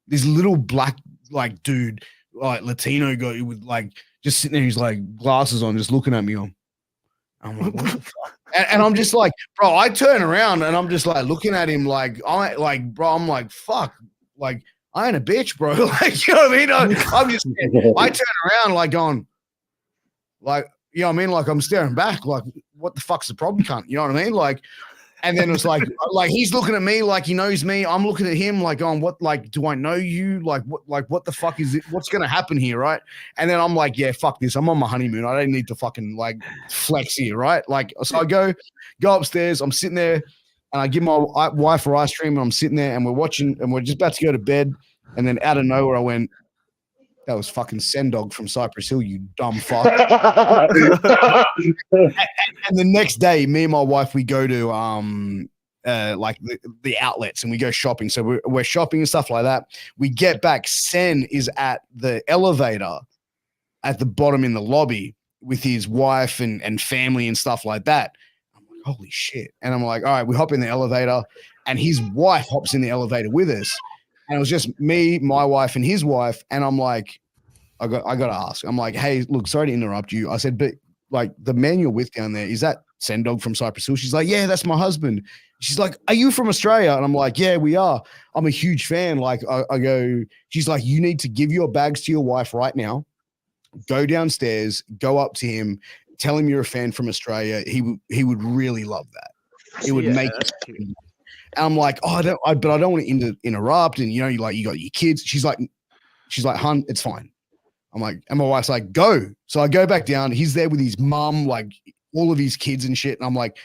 this little black like dude, like Latino guy with like just sitting there, he's like glasses on, just looking at me. I'm like, what the fuck? And I'm just like, bro, I turn around and I'm just like looking at him like I'm like, fuck, like I ain't a bitch, bro. Like, you know what I mean? I'm just I turn around like going, like, you know what I mean? Like I'm staring back, like, what the fuck's the problem, cunt? You know what I mean? Like. And then it's like he's looking at me like he knows me. I'm looking at him like, what? Like, do I know you? Like, what the fuck is it? What's gonna happen here, right? And then I'm like, yeah, fuck this. I'm on my honeymoon. I don't need to fucking like flex here, right? Like, so I go upstairs. I'm sitting there, and I give my wife her ice cream, and I'm sitting there, and we're watching, and we're just about to go to bed, and then out of nowhere, I went, that was fucking Sendog from Cypress Hill, you dumb fuck. And the next day, me and my wife, we go to like the outlets and we go shopping. So we're shopping and stuff like that. We get back. Sen is at the elevator at the bottom in the lobby with his wife and family and stuff like that. I'm like, holy shit. And I'm like, all right, we hop in the elevator, and his wife hops in the elevator with us. And it was just me, my wife, and his wife. And I'm like, I got to ask. I'm like, hey, look, sorry to interrupt you. I said, but like the man you're with down there, is that Sendog from Cypress Hill? She's like, yeah, that's my husband. She's like, are you from Australia? And I'm like, yeah, we are. I'm a huge fan. Like I go, she's like, you need to give your bags to your wife right now. Go downstairs, go up to him, tell him you're a fan from Australia. He would really love that. It would make it. And I'm like, oh, I don't want to interrupt. And you got your kids. She's like, hun, it's fine. I'm like, and my wife's like, go. So I go back down. He's there with his mum, like all of his kids and shit. And I'm like,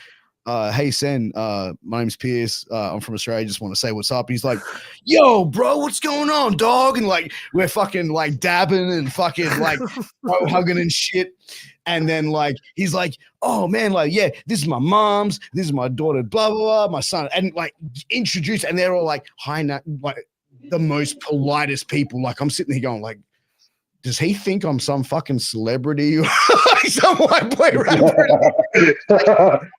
hey, Sen, my name's Piers. I'm from Australia. Just want to say what's up. He's like, yo, bro, what's going on, dog? And like, we're fucking like dabbing and fucking like hugging and shit. And then like, he's like, oh man, like, yeah, this is my mom's, this is my daughter, blah, blah, blah, my son. And like introduce, and they're all like, hi, like the most politest people. Like I'm sitting there going like, does he think I'm some fucking celebrity or some white boy rapper?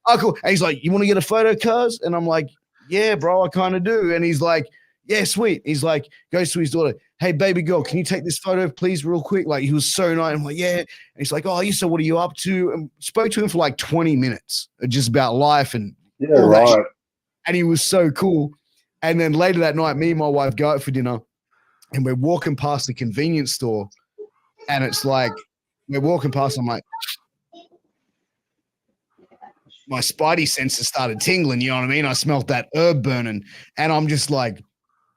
Oh, cool. And he's like, you want to get a photo, cuz? And I'm like, yeah, bro, I kind of do. And he's like, yeah, sweet. He's like, goes to his daughter, hey, baby girl, can you take this photo, please, real quick? Like, he was so nice. I'm like, yeah. And he's like, oh, so what are you up to? And spoke to him for like 20 minutes, just about life and all that shit. And he was so cool. And then later that night, me and my wife go out for dinner. And we're walking past the convenience store, and it's like, we're walking past, I'm like, my spidey senses started tingling, you know what I mean? I smelt that herb burning, and I'm just like,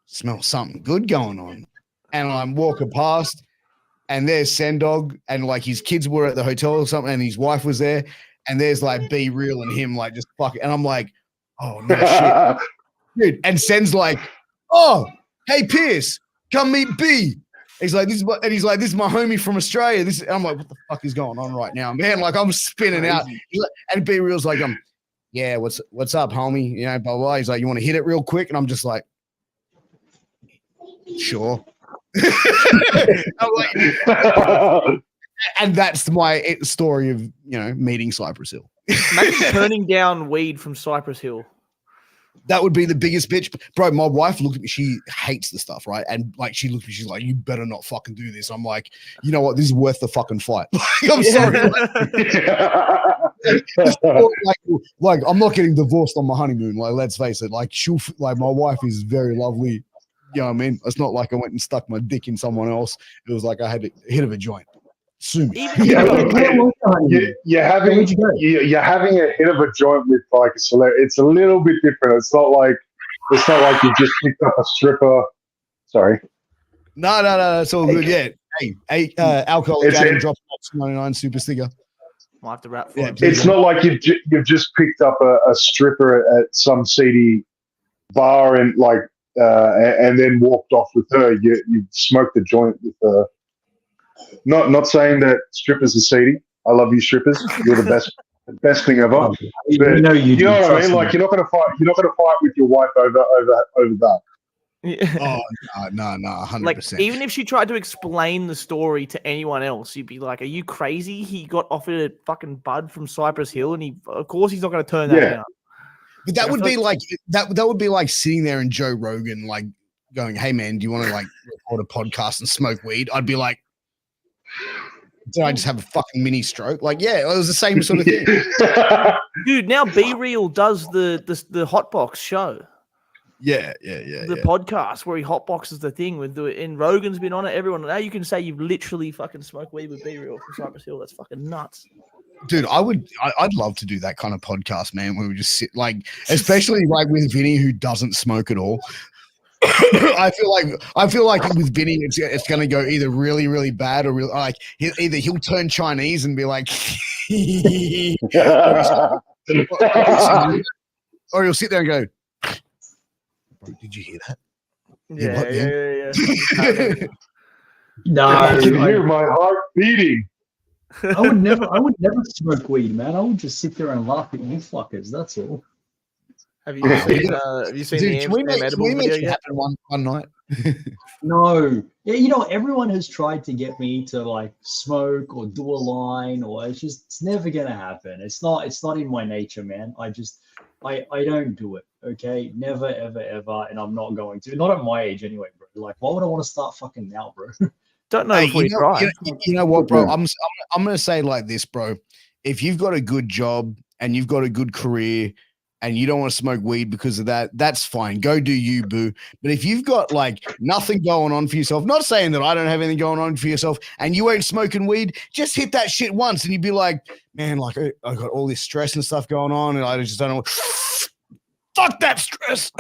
smell something good going on. And I'm walking past, and there's Sendog, and like his kids were at the hotel or something, and his wife was there, and there's like Be Real and him like just fuck, and I'm like, oh no shit. Dude, and Sen's like, oh, hey Piers, come meet B. He's like, this is my homie from Australia. I'm like, what the fuck is going on right now, man? Like, I'm spinning out. And B Real's like, yeah, what's up, homie? You know, blah, blah. He's like, you want to hit it real quick? And I'm just like, sure. I'm like, and that's my story of, meeting Cypress Hill. Imagine turning down weed from Cypress Hill. That would be the biggest bitch. Bro, my wife looked at me. She hates the stuff, right? And like, she looked at me. She's like, you better not fucking do this. I'm like, you know what? This is worth the fucking fight. I'm sorry. Like, I'm not getting divorced on my honeymoon. Like, let's face it. Like, my wife is very lovely. You know what I mean? It's not like I went and stuck my dick in someone else. It was like I had a hit of a joint. Sue me. You're having a hit of a joint with like it's a little bit different. It's not like you just picked up a stripper. Sorry. No, it's all good. Yeah. Hey, alcoholic Adam dropped $99 super sticker. I'll have to wrap for it. It's not like you've just picked up a stripper at some seedy bar and like and then walked off with her. You smoked a joint with her. Not saying that strippers are seedy. I love you, strippers. You're the best thing ever. But you know what I mean? Like, you're not going to fight with your wife over that. Yeah. Oh no, 100%. Like, even if she tried to explain the story to anyone else, you'd be like, "Are you crazy? He got offered a fucking bud from Cypress Hill, and of course he's not going to turn that down." But that would be like that would be like sitting there and Joe Rogan like going, "Hey man, do you want to like record a podcast and smoke weed?" I'd be like, did I just have a fucking mini stroke? Like, yeah, it was the same sort of thing. Dude, now Be Real does the Hotbox show. Yeah. The podcast where he hotboxes the thing and Rogan's been on it. Everyone now you can say you've literally fucking smoked weed with Be Real from Cypress Hill. That's fucking nuts. Dude, I'd love to do that kind of podcast, man, where we just sit like, especially like with Vinny who doesn't smoke at all. I feel like with Vinny, it's going to go either really, really bad or really, like he'll turn Chinese and be like, or he'll sit there and go, "Bro, did you hear that?" Yeah. No, I can hear my heart beating. I would never smoke weed, man. I would just sit there and laugh at you fuckers. That's all. Have you seen Dude, the Amsterdam edible video yet? Happen one night? No. Yeah, everyone has tried to get me to like smoke or do a line, or it's never gonna happen. It's not in my nature, man. I don't do it. Okay, never, ever, and I'm not going to. Not at my age, anyway, bro. Like, why would I want to start fucking now, bro? Don't know if we try. You know what, bro? I'm gonna say like this, bro. If you've got a good job and you've got a good career, and you don't want to smoke weed because of that, that's fine. Go do you, boo. But if you've got like nothing going on for yourself, not saying that I don't have anything going on for yourself, and you ain't smoking weed, just hit that shit once and you'd be like, man, like I got all this stress and stuff going on and I just don't know. Fuck that stress.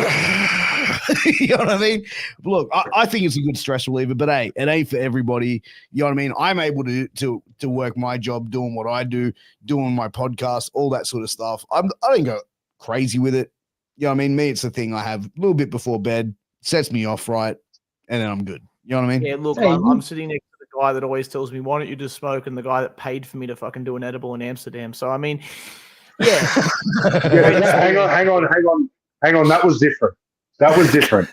You know what I mean? Look, I think it's a good stress reliever, but hey, it ain't for everybody. You know what I mean? I'm able to work my job, doing what I do, doing my podcast, all that sort of stuff. I don't go crazy with it. You know what I mean? Me, it's the thing I have a little bit before bed, sets me off right, and then I'm good. You know what I mean? Yeah, look, I'm sitting next to the guy that always tells me, why don't you just smoke? And the guy that paid for me to fucking do an edible in Amsterdam. So, I mean, yeah. Hang on. That was different. That was different.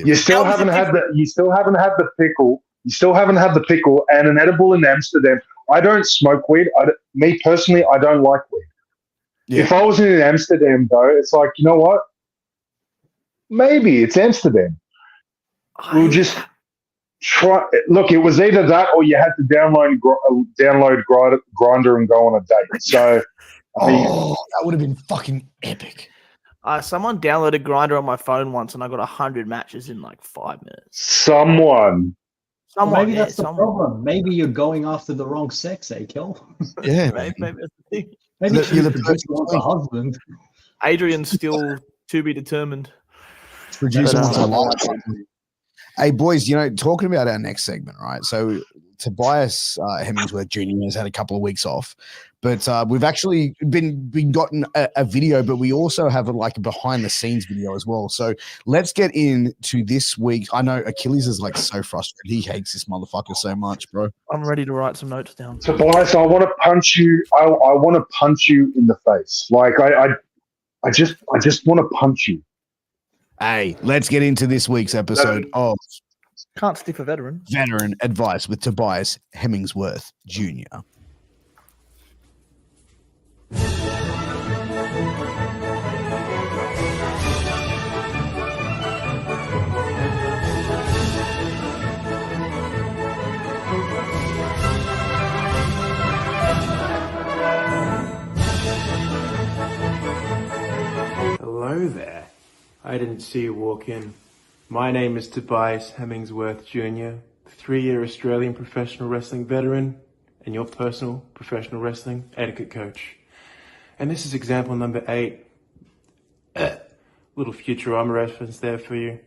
You still haven't had the pickle. You still haven't had the pickle and an edible in Amsterdam. I don't smoke weed. Me personally, I don't like weed. Yeah. If I was in Amsterdam, though, it's like, you know what? Maybe it's Amsterdam. We'll just try. Look, it was either that or you had to download Grindr and go on a date. So, that would have been fucking epic. Someone downloaded Grindr on my phone once, and I got 100 matches in like 5 minutes. Someone. Maybe that's the problem. Maybe you're going after the wrong sex, Kel? Yeah, maybe that's the thing. Maybe you're the person wants a husband. Adrian's still to be determined. Producer wants a lot. Hey, boys, talking about our next segment, right? So Tobias Hemmingsworth Jr. has had a couple of weeks off, but we've actually been gotten a video, but we also have a behind the scenes video as well. So let's get into this week. I know Achilles is so frustrated. He hates this motherfucker so much, bro. I'm ready to write some notes down. Tobias, I want to punch you. I want to punch you in the face. I just want to punch you. Hey, let's get into this week's episode of Can't Stiff a Veteran. Veteran Advice with Tobias Hemmingsworth Jr. I didn't see you walk in. My name is Tobias Hemmingsworth Jr., 3-year Australian professional wrestling veteran and your personal professional wrestling etiquette coach. And this is example number 8. Little Futurama reference there for you.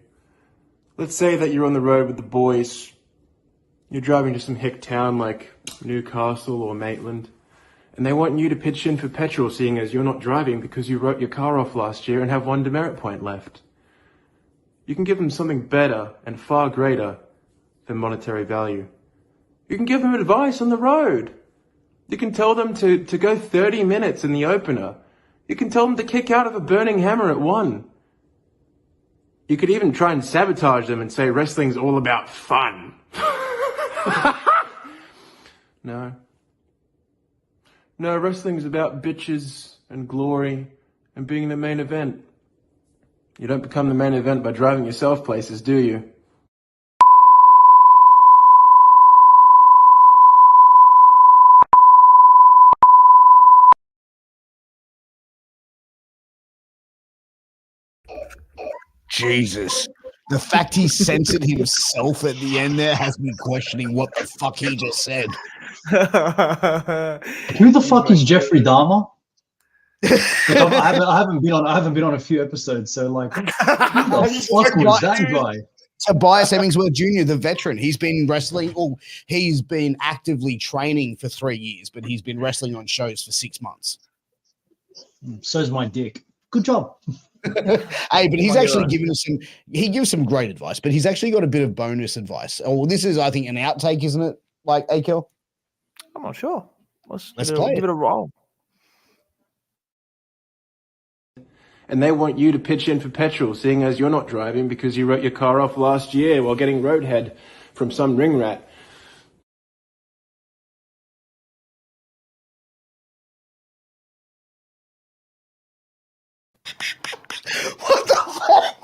Let's say that you're on the road with the boys. You're driving to some hick town like Newcastle or Maitland, and they want you to pitch in for petrol, seeing as you're not driving because you wrote your car off last year and have 1 demerit point left. You can give them something better and far greater than monetary value. You can give them advice on the road. You can tell them to go 30 minutes in the opener. You can tell them to kick out of a burning hammer at 1. You could even try and sabotage them and say wrestling's all about fun. No, wrestling's about bitches and glory and being the main event. You don't become the main event by driving yourself places, do you? Jesus. The fact he censored himself at the end there has me questioning what the fuck he just said. Who the fuck is Jeffrey Dahmer? Like, I haven't been on a few episodes, so like, who the fuck was that guy? Tobias Hemmingsworth Jr., the veteran. He's been wrestling, or he's been actively training for 3 years, but he's been wrestling on shows for 6 months. So's my dick. Good job. Hey, but he's actually given us he gives some great advice, but he's actually got a bit of bonus advice. Oh, this is, I think, an outtake, isn't it? Like, Akel? I'm not sure. Let's play give it a roll. And they want you to pitch in for petrol, seeing as you're not driving because you wrote your car off last year while getting roadhead from some ring rat. What the fuck?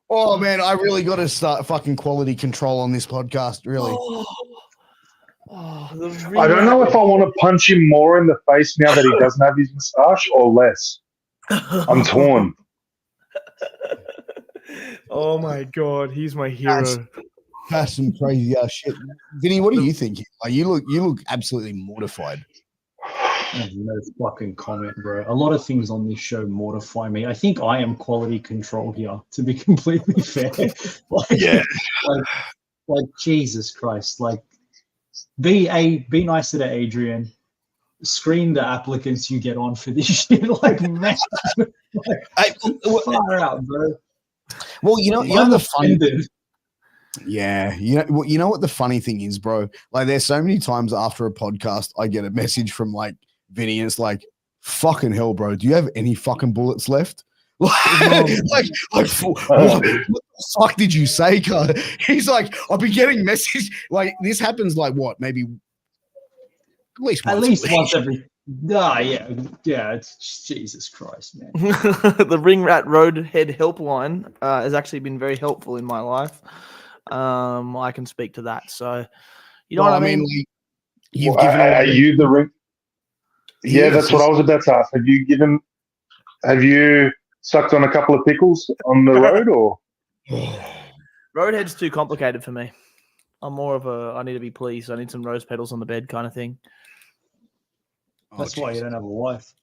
Oh, man, I really got to start fucking quality control on this podcast, really. I don't know if I want to punch him more in the face now that he doesn't have his moustache or less. I'm torn. Oh my god, he's my hero. That's some crazy ass shit. Vinny, what do you think? Like, you look absolutely mortified. I have no fucking comment, bro. A lot of things on this show mortify me. I think I am quality control here, to be completely fair. Like Jesus Christ. Like, be nicer to Adrian. Screen the applicants you get on for this shit. Like, man, far out, bro. Well, you know the funny. Yeah, you know what the funny thing is, bro. Like, there's so many times after a podcast, I get a message from like Vinny, and it's like, "Fucking hell, bro, do you have any fucking bullets left?" What the fuck did you say, God? He's like, I'll be getting message like this happens like what, maybe at least once every. Yeah. It's Jesus Christ, man. The Ring Rat Roadhead helpline has actually been very helpful in my life. I can speak to that. So, you know what I mean? Like, are you the ring? Yeah, that's what I was about to ask. Have you sucked on a couple of pickles on the road, or? Roadhead's too complicated for me. I'm more of I need to be pleased. I need some rose petals on the bed kind of thing. That's why you don't have a wife.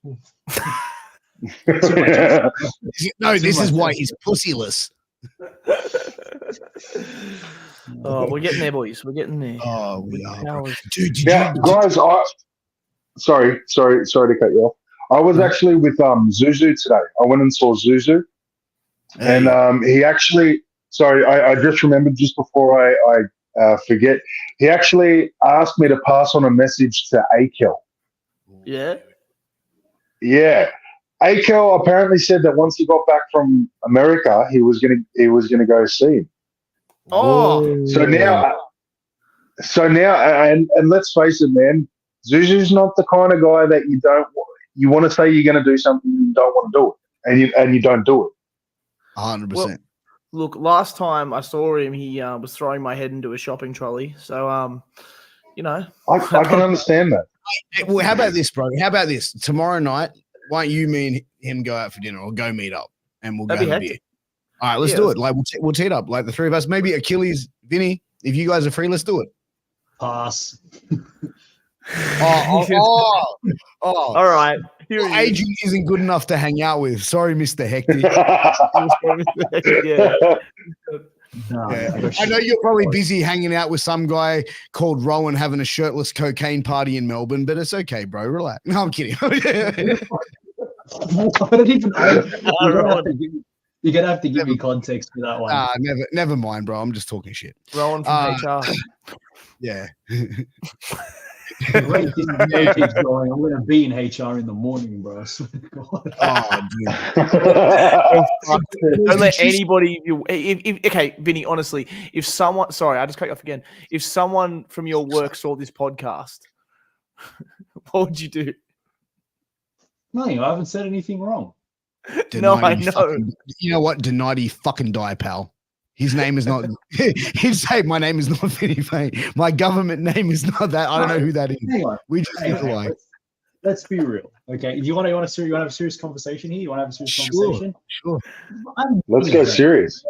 No, this is why he's pussyless. Oh, we're getting there, boys. We're getting there. Oh, we are. Dude, guys, sorry to cut you off. I was actually with Zuzu today. I went and saw Zuzu, and he actually. Sorry, I just remembered just before I forget. He actually asked me to pass on a message to Akel. Yeah. Yeah. Akel apparently said that once he got back from America, he was gonna go see him. Oh. So now, and let's face it, man, Zuzu's not the kind of guy that you want to say you're going to do something and you don't want to do it, and you don't do it. 100%. Look, last time I saw him, he was throwing my head into a shopping trolley. So, I can understand that. Well, how about this, bro? How about this? Tomorrow night, why don't you, me, and him go out for dinner, or go meet up, and we'll That'd go be have a beer. hectic. All right, let's Yeah, do it. Like we'll tee it up, like the three of us. Maybe Achilles, Vinny, if you guys are free, let's do it. Pass. Oh. All right. Here he is. Adrian isn't good enough to hang out with. Sorry, Mr. Hectic. Yeah. No, Yeah. no, I know you're probably busy hanging out with some guy called Rowan having a shirtless cocaine party in Melbourne, but it's okay, bro. Relax. No, I'm kidding. I don't even know. You're gonna have to give me context for that one. Never mind, bro. I'm just talking shit. Rowan from HR. Yeah. Wait, this keeps going. I'm gonna be in HR in the morning, bro. I swear to God. Oh, dude. Don't let anybody. Okay, Vinny. Honestly, if someone, sorry, I just cut you off again. If someone from your work saw this podcast, what would you do? Nothing. I haven't said anything wrong. No, I Denied, know. You know what? Denied he fucking die, pal. His name is not. He'd say my name is not Vinny Vane. My government name is not that. I don't know who that is. Hang on. We just need to like. Let's be real, okay? You want to have a serious conversation here? You want to have a serious conversation? Sure. Let's go serious.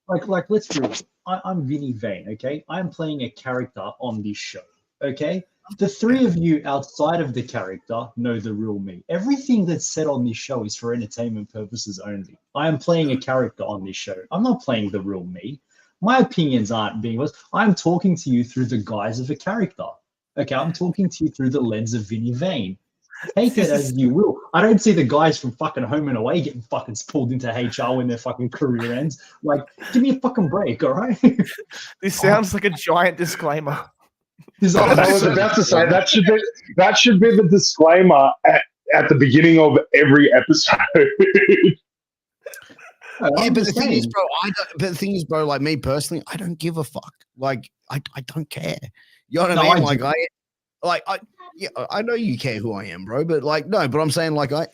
Okay? Like, let's be real. I'm Vinny Vane, okay? I'm playing a character on this show, okay? The three of you outside of the character know the real me. Everything that's said on this show is for entertainment purposes only. I am playing a character on this show. I'm not playing the real me. My opinions aren't being voiced. I'm talking to you through the guise of a character. Okay, I'm talking to you through the lens of Vinny Vane. Take it as you will. I don't see the guys from fucking Home and Away getting fucking pulled into HR when their fucking career ends. Like, give me a fucking break, all right? This sounds like a giant disclaimer. I was about to say that should be the disclaimer at the beginning of every episode. Yeah, but the thing is, bro, like me personally, I don't give a fuck. Like, I don't care. You know what I mean? I know you care who I am, bro, but like, no, but I'm saying like, I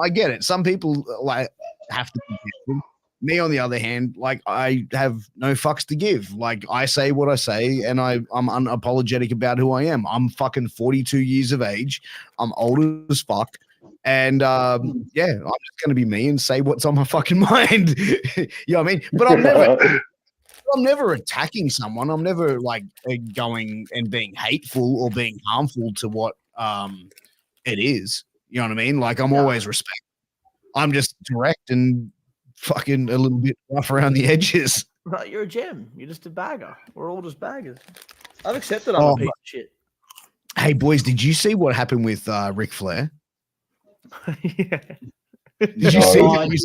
get it. Some people like have to be careful. Me, on the other hand, like I have no fucks to give. Like I say what I say, and I'm unapologetic about who I am. I'm fucking 42 years of age. I'm old as fuck. And I'm just gonna be me and say what's on my fucking mind. You know what I mean? But I'm never attacking someone. I'm never like going and being hateful or being harmful to what it is. You know what I mean? Like I'm always respectful. I'm just direct and fucking a little bit rough around the edges. No, you're a gem. You're just a bagger. We're all just baggers. I've accepted I'm a piece of shit. Hey boys, did you see what happened with Ric Flair? Yeah. Did you see? Did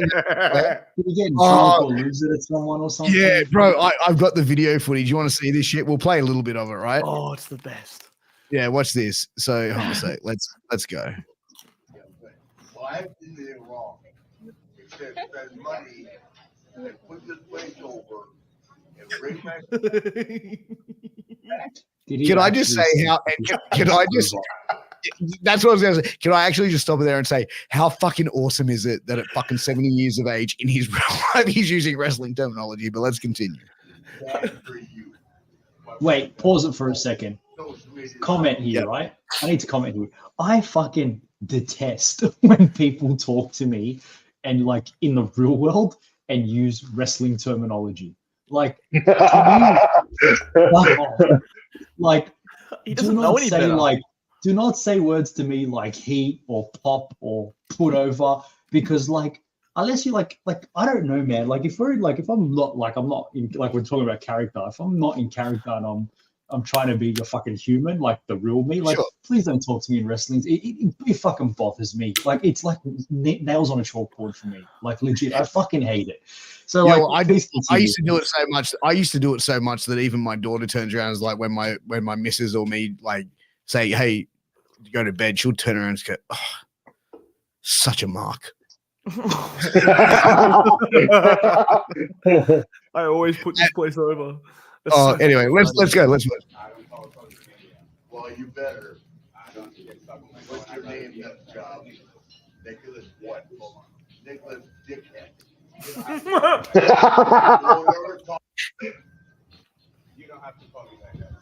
he get drunk or lose it at someone or something? Yeah, bro. I've got the video footage. You want to see this shit? We'll play a little bit of it, right? Oh, it's the best. Yeah, watch this. So hold on a sec. Let's go. Well, I did anything wrong. Except spend money and put this place over and bring back. Can I just say how? Can I just? That's what I was going to say. Can I actually just stop it there and say how fucking awesome is it that at fucking 70 years of age in his real life he's using wrestling terminology? But let's continue. Wait, pause it for a second. Comment here, right? I need to comment here. I fucking detest when people talk to me and like in the real world and use wrestling terminology. Like, he doesn't know any better. Do not say words to me like heat or pop or put over because like unless you like I don't know, man. Like if I'm not in like we're talking about character. If I'm not in character and I'm trying to be a fucking human, like the real me, like please don't talk to me in wrestling. It fucking bothers me. Like it's like nails on a chalkboard for me. Like legit, I fucking hate it. So I used to do it so much. I used to do it so much that even my daughter turns around and is like when my missus or me like say, hey, go to bed, she'll turn around and go, oh, such a mark. I always put this place over. Anyway, let's go. Let's go. Well, you better. What's your name, that job? Nicholas what? Nicholas Dickhead. You don't have to call me like that.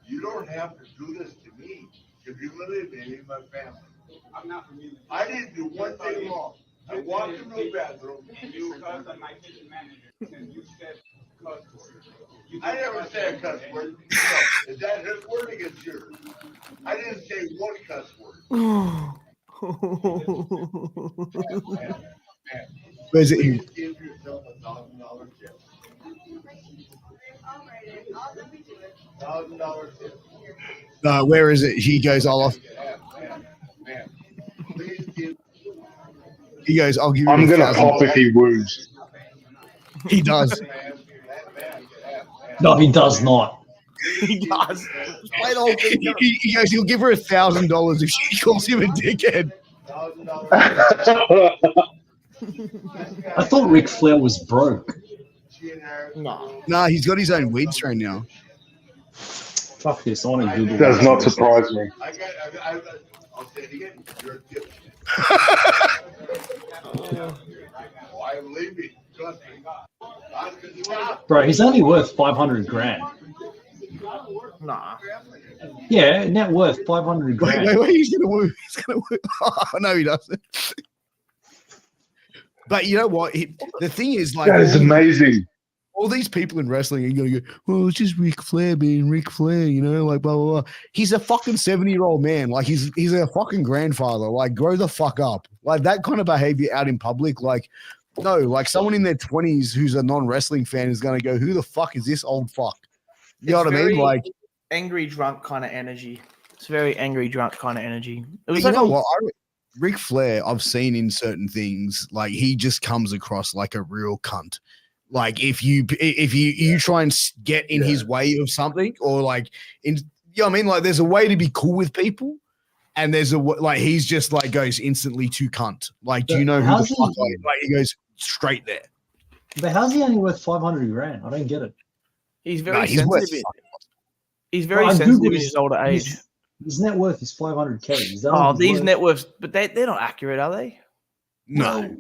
You don't have to do this to me. If you believe me, he's my family. I didn't do one thing wrong. I walked into the bathroom. And you cussed at my kitchen manager, and you said cuss words. I never said a cuss word. No, is that his word against yours? I didn't say one cuss word. Where's it? Please give yourself $1,000 tip. $1,000 tip. Where is it? He goes, Man, please give. he goes, I'll give you. I'm gonna $1,000. pop if he woos. He does. No, he does not. He does. Play the whole thing. He goes, he'll give her $1,000 if she calls him a dickhead. I thought Ric Flair was broke. Nah, he's got his own weed strain now. Fuck this. I want to Google. Does not surprise me. I'll say it again. You're a dipshit. I believe me. Trust me. Bro, he's only worth 500 grand. Nah. Yeah, net worth 500 grand. Wait, he's gonna woo. He's gonna woo. Oh, no, he doesn't. But you know what? The thing is, like, That is amazing. all these people in wrestling are going to go, well, it's just Ric Flair being Ric Flair, you know, like blah, blah, blah. He's a fucking 70-year-old man. Like, he's a fucking grandfather. Like, grow the fuck up. Like, that kind of behavior out in public, like, no, like someone in their 20s who's a non-wrestling fan is going to go, who the fuck is this old fuck? You know what I mean? Like, angry drunk kind of energy. It's very angry drunk kind of energy. It was you like know what? Ric Flair, I've seen in certain things, like he just comes across like a real cunt. Like if you try and get in his way of something, or like in, you know what I mean? Like there's a way to be cool with people, and there's a like he's just like goes instantly to cunt. Like, do you know who the fuck? Like he goes straight there. But how's he only worth 500 grand? I don't get it. He's very he's sensitive. He's very sensitive in his older age. His net worth is 500K. Is that Oh, these net worths, but they're not accurate, are they? No.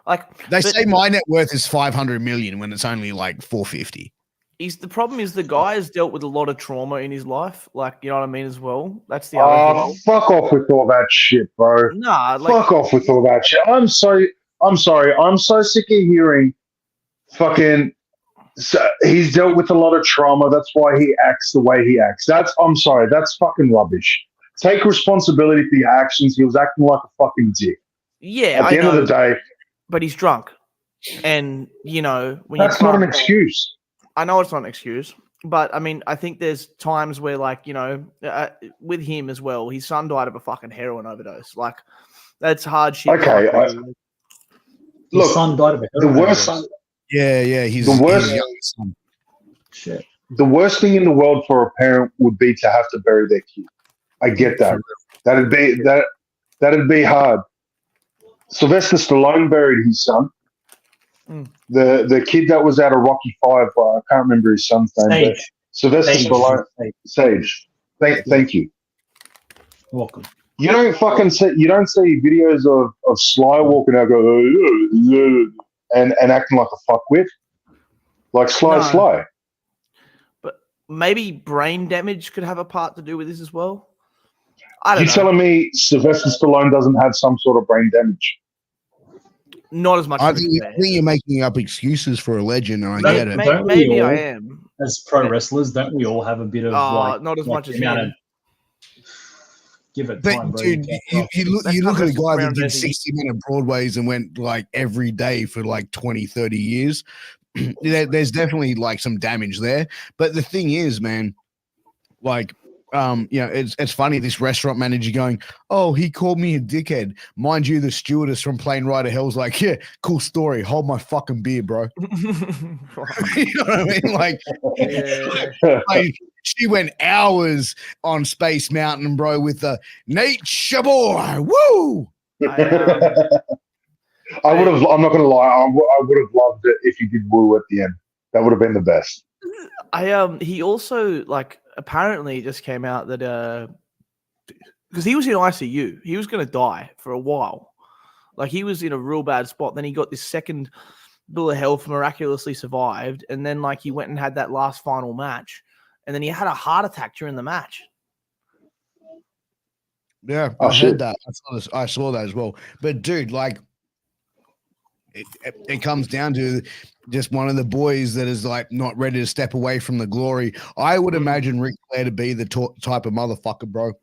Like they say my net worth is 500 million when it's only like 450. The problem is the guy has dealt with a lot of trauma in his life. Like, you know what I mean as well. That's the other thing. Fuck off with all that shit, bro. Nah, like, fuck off with all that shit. I'm sorry. I'm so sick of hearing fucking. So he's dealt with a lot of trauma. That's why he acts the way he acts. I'm sorry. That's fucking rubbish. Take responsibility for your actions. He was acting like a fucking dick. Yeah, At the end of the day, but he's drunk, and you know when that's not an excuse. I know it's not an excuse, but I mean, I think there's times where, like, you know, with him as well, his son died of a fucking heroin overdose. Like, that's hard shit. Okay, his son died of a heroin overdose. Yeah, he's the worst. Shit. The worst thing in the world for a parent would be to have to bury their kid. I get that. That'd be hard. Sylvester Stallone buried his son. The kid that was out of Rocky V, I can't remember his son's name. But Sylvester Stallone. Sage. Thank you. Welcome. You don't fucking see. You don't see videos of Sly walking out, and acting like a fuckwit, like Sly. But maybe brain damage could have a part to do with this as well. I don't know. You're telling me Sylvester Stallone doesn't have some sort of brain damage? Not as much. I think you're making up excuses for a legend, and I get it. Maybe I am. As pro wrestlers, don't we all have a bit of not as much as him. Give it but time, bro. Dude, you look at a guy that did 60-minute Broadways and went like every day for like 20, 30 years. There's definitely like some damage there. But the thing is, man, like, you know, it's funny, this restaurant manager going, oh, he called me a dickhead. Mind you, the stewardess from Plane Ride to Hell's like, yeah, cool story. Hold my fucking beer, bro. You know what I mean? Like, like, she went hours on Space Mountain, bro, with the nature boy. Woo! I would have. I'm not going to lie. I would have loved it if you did woo at the end. That would have been the best. He also, like, apparently just came out that because he was in ICU, he was going to die for a while. Like, he was in a real bad spot. Then he got this second bill of health, miraculously survived, and then like he went and had that last final match, and then he had a heart attack during the match. Yeah, Oh, I shit. heard that. I saw that as well. But dude, like, it comes down to just one of the boys that is like not ready to step away from the glory. I would imagine Ric Flair to be the type of motherfucker, bro,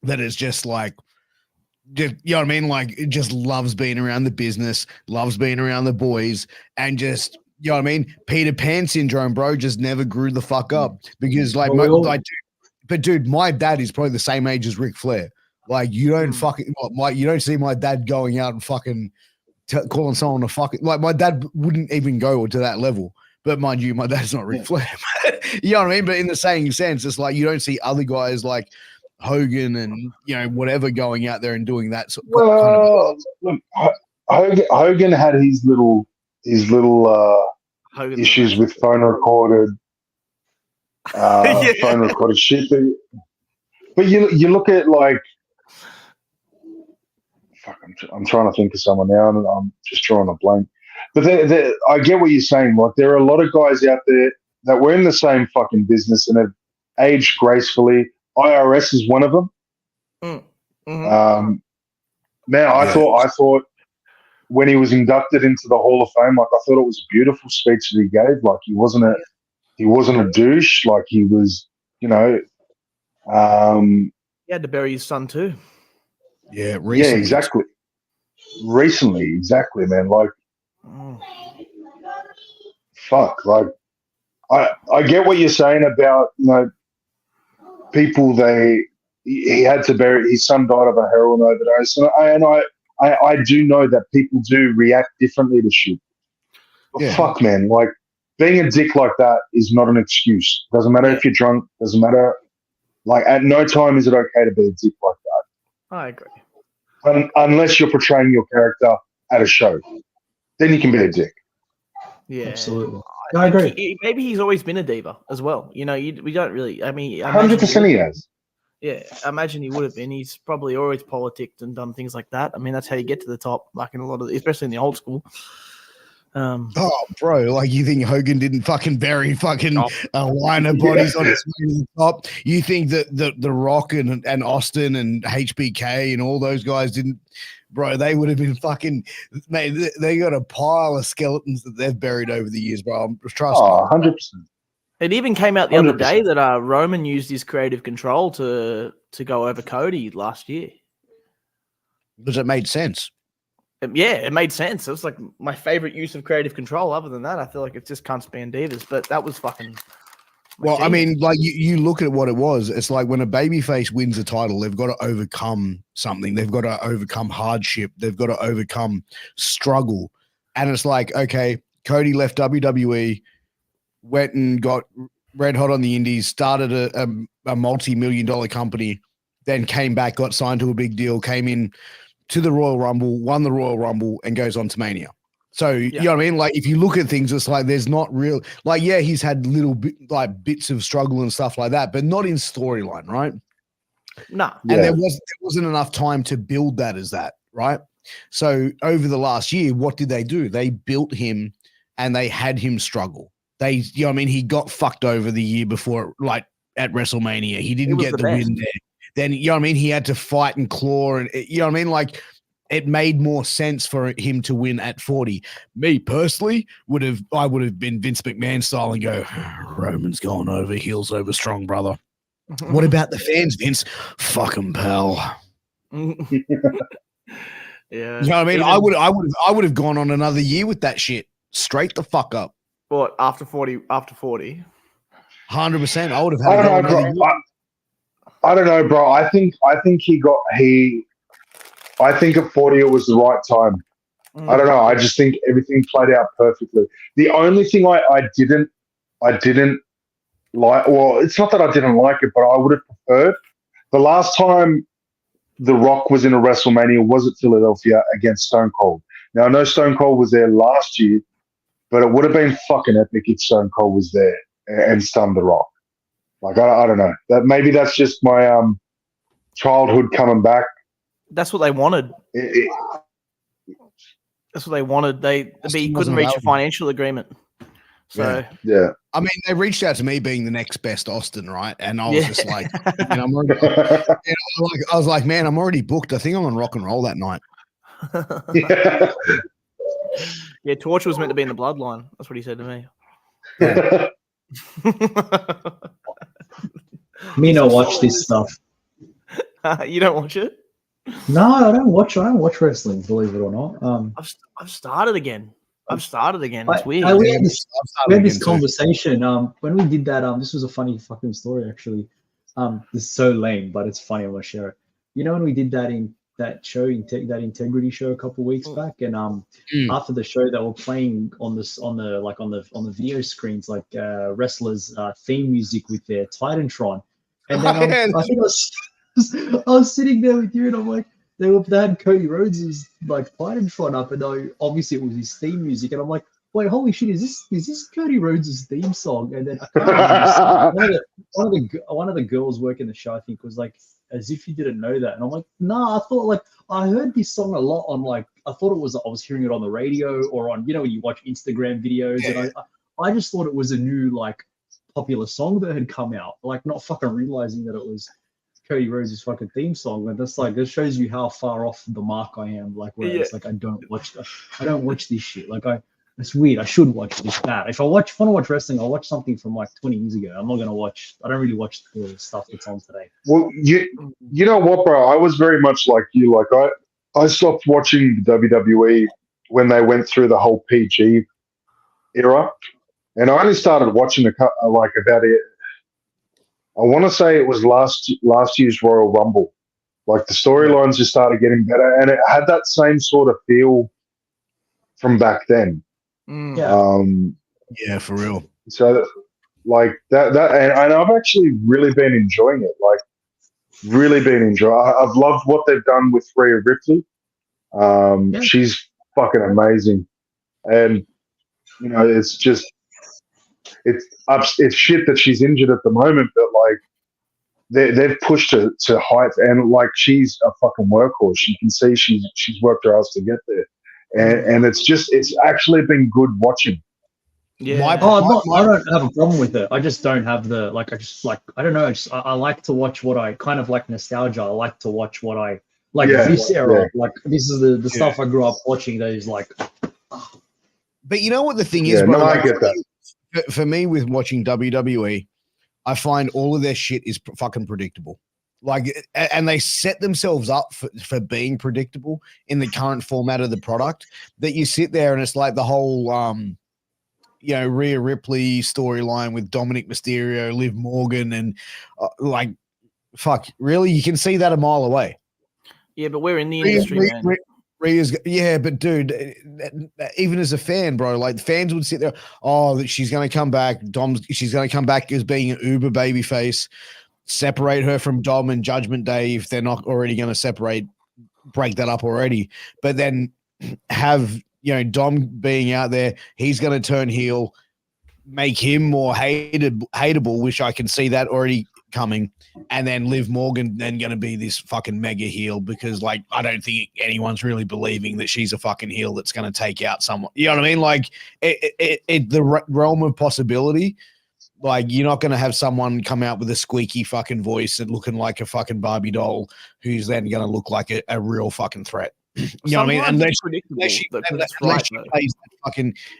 that is just like, just, you know what I mean? Like, it just loves being around the business, loves being around the boys, and just, you know what I mean? Peter Pan syndrome, bro, just never grew the fuck up because, like, but dude, my dad is probably the same age as Ric Flair. Like, you don't you don't see my dad going out and fucking calling someone a fucking, like, my dad wouldn't even go to that level. But mind you, my dad's not Ric Flair. You know what I mean? But in the same sense, it's like you don't see other guys like Hogan and, you know, whatever going out there and doing that kind of. Look, Hogan had his little issues with phone recorded shit. But you look at, like, fuck, I'm trying to think of someone now, and I'm just drawing a blank. But I get what you're saying. Like, there are a lot of guys out there that were in the same fucking business and have aged gracefully. IRS is one of them. Man, I thought when he was inducted into the Hall of Fame, like, I thought it was a beautiful speech that he gave. Like, he wasn't a douche. Like, he was, you know. He had to bury his son too. Yeah, recently. Yeah, exactly. Recently, exactly, man. Like, fuck. Like, I get what you're saying about, you know, people. He had to bury, his son died of a heroin overdose, and I do know that people do react differently to shit. But fuck, man. Like, being a dick like that is not an excuse. Doesn't matter if you're drunk. Doesn't matter. Like, at no time is it okay to be a dick like that. I agree. Unless you're portraying your character at a show, then you can be a dick. Yeah, absolutely. I agree. Maybe he's always been a diva as well. You know, we don't really. I mean, 100% he has. Yeah, I imagine he would have been. He's probably always politicked and done things like that. I mean, that's how you get to the top, like in a lot of, especially in the old school. Oh, bro, like, you think Hogan didn't fucking bury fucking a line of bodies on his way to the top? You think that the Rock and Austin and HBK and all those guys didn't, bro? They would have been fucking, mate, they got a pile of skeletons that they've buried over the years, bro. Trust me. 100%. It even came out the 100%. other day that Roman used his creative control to go over Cody last year. Because it made sense. Yeah, it made sense. It was like my favorite use of creative control. Other than that, I feel like it's just cunts being divas. But that was fucking. Well, I mean, like, you look at what it was. It's like when a babyface wins a title, they've got to overcome something. They've got to overcome hardship. They've got to overcome struggle. And it's like, okay, Cody left WWE, went and got red hot on the indies, started a multi-million-dollar company, then came back, got signed to a big deal, came in to the Royal Rumble, won the Royal Rumble, and goes on to Mania. So, you know what I mean? Like, if you look at things, it's like there's not real, like, yeah, he's had little bits of struggle and stuff like that, but not in storyline, right? No. And there wasn't enough time to build that as that, right? So over the last year, what did they do? They built him and they had him struggle. They, you know what I mean? He got fucked over the year before, like, at WrestleMania. He didn't get the win there. Then, you know what I mean? He had to fight and claw, and, you know what I mean? Like, it made more sense for him to win at 40. Me personally I would have been Vince McMahon style and go, Roman's gone over, heels over strong, brother. What about the fans, Vince? Fuck 'em, pal. Yeah. You know what I mean? I would have gone on another year with that shit. Straight the fuck up. What, after 40? 100%. I would have I had don't know, bro. I don't know, bro. I think I think at 40 it was the right time. I don't know. I just think everything played out perfectly. The only thing I didn't like, well, it's not that I didn't like it, but I would have preferred the last time The Rock was in a WrestleMania was at Philadelphia against Stone Cold. Now, I know Stone Cold was there last year, but it would have been fucking epic if Stone Cold was there and stunned The Rock. Like, I don't know. Maybe that's just my childhood coming back. That's what they wanted. That's what they wanted. He couldn't reach a financial agreement. So yeah. I mean, they reached out to me being the next best Austin, right? And I was just like, man, I'm already, I was like, man, I'm already booked. I think I'm on rock and roll that night. Yeah. Yeah, Torch was meant to be in the bloodline. That's what he said to me. Me not watch this stuff. You don't watch it? No, I don't watch wrestling, believe it or not. I've started again. It's weird. We had this, again too. conversation when we did that. This was a funny fucking story actually. This is so lame, but it's funny. I'm gonna share it. You know when we did that in that show, that integrity show a couple of weeks back, and after the show, they were playing on the video screens like wrestlers' theme music with their Titantron, and then I think I was sitting there with you, and I'm like, they had Cody Rhodes' like Titantron up, and obviously it was his theme music, and I'm like, wait, holy shit, is this Cody Rhodes' theme song? And then I can't remember, one of the girls working the show, I think, was like, as if you didn't know that, and I'm like, nah, I thought like I heard this song a lot on like I thought it was I was hearing it on the radio or on when you watch Instagram videos, and I just thought it was a new like popular song that had come out, like not fucking realizing that it was Cody Rhodes' fucking theme song. And that's like, it shows you how far off the mark I am. Like, where it's like I don't watch this shit. Like it's weird. I should watch this bad. If I want to watch wrestling, I'll watch something from like 20 years ago. I don't really watch the stuff that's on today. Well, you know what, bro? I was very much like you. Like I stopped watching WWE when they went through the whole PG era, and I only started watching like about it. I want to say it was last year's Royal Rumble. Like the storylines just started getting better, and it had that same sort of feel from back then. Yeah, for real. So, like that, and I've actually really been enjoying it. Like, really been enjoying. I've loved what they've done with Rhea Ripley. She's fucking amazing, and you know, it's just it's shit that she's injured at the moment, but like they've pushed her to heights, and like she's a fucking workhorse. You can see she's worked her ass to get there, and it's actually been good watching. Yeah. I don't have a problem with it. I just don't have the I don't know. I like to watch what I kind of like nostalgia. I like to watch what I like this era. Like this is the stuff I grew up watching. That is like. But you know what the thing is, bro? No, I get that. For me, with watching WWE, I find all of their shit is fucking predictable. Like, and they set themselves up for being predictable in the current format of the product. That you sit there and it's like the whole, Rhea Ripley storyline with Dominic Mysterio, Liv Morgan, and like, fuck, really, you can see that a mile away. Yeah, but we're in the industry, man. Rhea's, yeah, but dude, even as a fan, bro, like the fans would sit there, she's going to come back. She's going to come back as being an uber baby face, separate her from Dom and Judgment Day if they're not already going to break that up already. But then have, Dom being out there, he's going to turn heel, make him more hateable, which I can see that already coming. And then Liv Morgan then going to be this fucking mega heel because, like, I don't think anyone's really believing that she's a fucking heel that's going to take out someone. You know what I mean? Like, the realm of possibility. Like, you're not going to have someone come out with a squeaky fucking voice and looking like a fucking Barbie doll who's then going to look like a real fucking threat. You know what I mean?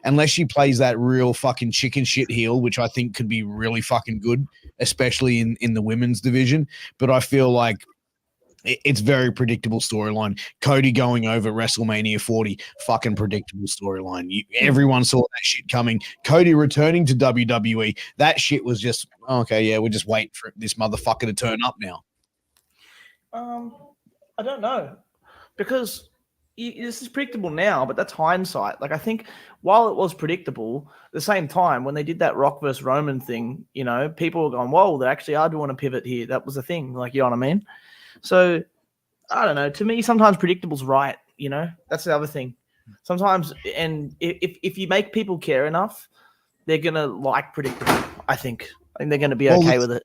Unless she plays that real fucking chicken shit heel, which I think could be really fucking good, especially in the women's division. But I feel like it's very predictable storyline. Cody going over WrestleMania 40, fucking predictable storyline. Everyone saw that shit coming. Cody returning to WWE, that shit was just okay. Yeah, we're just waiting for this motherfucker to turn up now. I don't know. Because this is predictable now, but that's hindsight. Like, I think while it was predictable, at the same time, when they did that Rock versus Roman thing, people were going, whoa, they actually are doing a pivot here. That was a thing. Like, you know what I mean? So, I don't know. To me, sometimes predictable's right. That's the other thing. Sometimes, and if you make people care enough, they're going to like predictable, I think. they're going to be okay with it.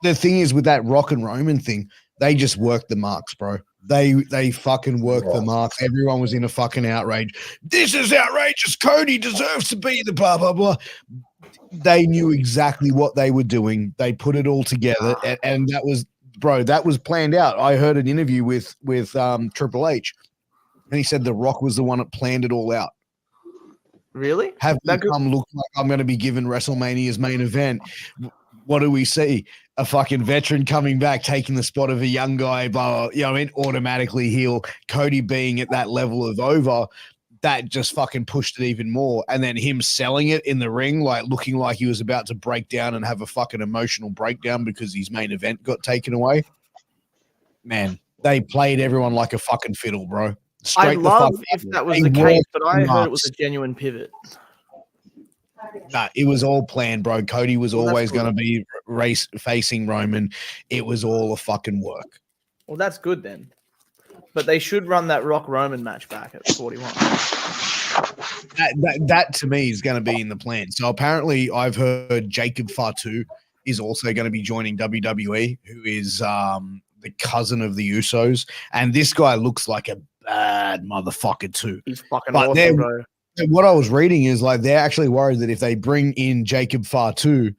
The thing is with that Rock and Roman thing, they just worked the marks, bro. They fucking worked the marks. Everyone was in a fucking outrage. This is outrageous. Cody deserves to be the blah, blah, blah. they knew exactly what they were doing. They put it all together, and that was, bro, that was planned out. I heard an interview with Triple H, and he said The Rock was the one that planned it all out. Really? Have me come look like I'm going to be given WrestleMania's main event. What do we see? A fucking veteran coming back, taking the spot of a young guy, blah, blah, you know, and automatically heel. Cody being at that level of over, that just fucking pushed it even more. And then him selling it in the ring, like looking like he was about to break down and have a fucking emotional breakdown because his main event got taken away. Man, they played everyone like a fucking fiddle, bro. I'd love if that was the case, but I heard it was a genuine pivot. Nah, it was all planned, bro. Cody was always going to be facing Roman. It was all a fucking work. Well, that's good then. But they should run that Rock Roman match back at 41. That to me is going to be in the plan. So apparently, I've heard Jacob Fatu is also going to be joining WWE, who is the cousin of the Usos, and this guy looks like a bad motherfucker too. He's fucking awesome, bro. What I was reading is like they're actually worried that if they bring in Jacob Fatu,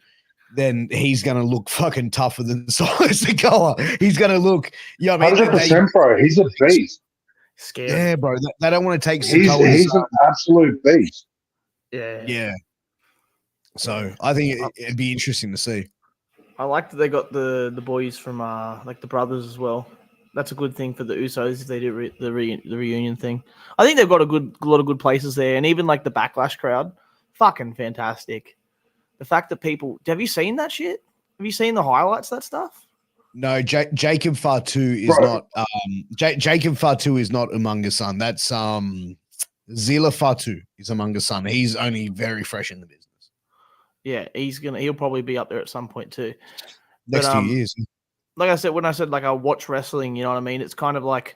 then he's going to look fucking tougher than Silas Sikoa. He's going to look, you know what I mean? 100%, bro. He's a beast. Scared. Yeah, bro. They don't want to take Sikoa. He's an absolute beast. Yeah. Yeah. So I think it'd be interesting to see. I like that they got the boys from like the brothers as well. That's a good thing for the Usos if they do the reunion thing. I think they've got a lot of good places there, and even like the Backlash crowd, fucking fantastic. The fact that people, have you seen that shit? Have you seen the highlights of that stuff? No, Jacob Fatu is not. Jacob Fatu is not Umanga's son. That's Zila Fatu is Umanga's son. He's only very fresh in the business. Yeah, he'll probably be up there at some point too. Next 2 years. Like I said, when I said like I watch wrestling, you know what I mean? It's kind of like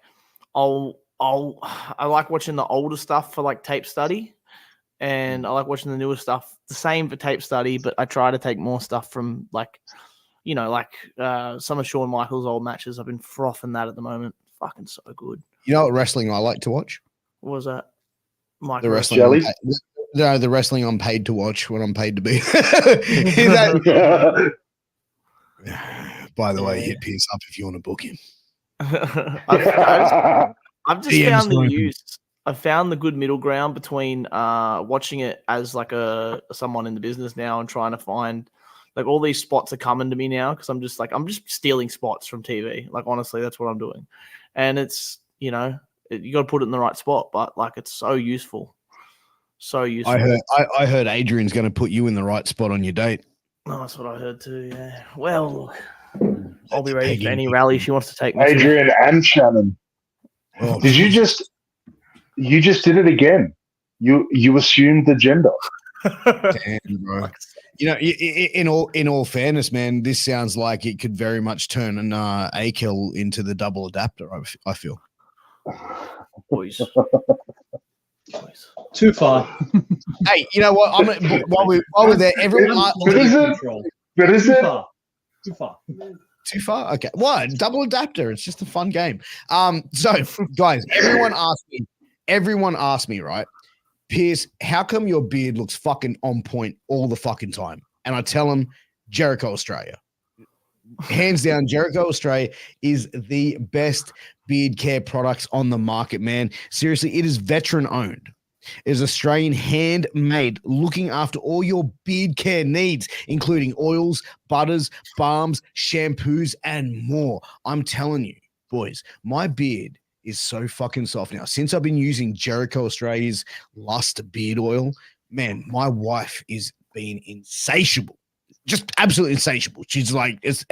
I like watching the older stuff for like tape study, and I like watching the newer stuff. The same for tape study, but I try to take more stuff from like, you know, like some of Shawn Michaels' old matches. I've been frothing that at the moment. Fucking so good. You know what wrestling I like to watch? What was that? The wrestling. No, the wrestling I'm paid to watch when I'm paid to be. By the way, hit Piers up if you want to book him. I've just found the use. I've found the good middle ground between watching it as like someone in the business now and trying to find like all these spots are coming to me now because I'm just stealing spots from TV. Like honestly, that's what I'm doing, and it's you got to put it in the right spot, but like it's so useful. So useful. I heard Adrian's going to put you in the right spot on your date. Oh, that's what I heard too. Yeah. Well, I'll be ready for any rally she wants to take me. Adrian and Shannon. Oh, did you just did it again? You assumed the gender. Damn, bro. You know, in all fairness, man, this sounds like it could very much turn an Akel into the double adapter. I feel. Boys. Too far. Hey, you know what? While we're there, everyone. But is it? Too far. Too far? Okay. What? Double adapter. It's just a fun game. So guys, everyone asked me, right? Piers, how come your beard looks fucking on point all the fucking time? And I tell them Jericho Australia. Hands down, Jericho Australia is the best beard care products on the market, man. Seriously, it is veteran owned. It is Australian handmade, looking after all your beard care needs, including oils, butters, balms, shampoos, and more. I'm telling you, boys, my beard is so fucking soft now. Since I've been using Jericho Australia's Lust beard oil, man, my wife is being insatiable. Just absolutely insatiable. She's like, it's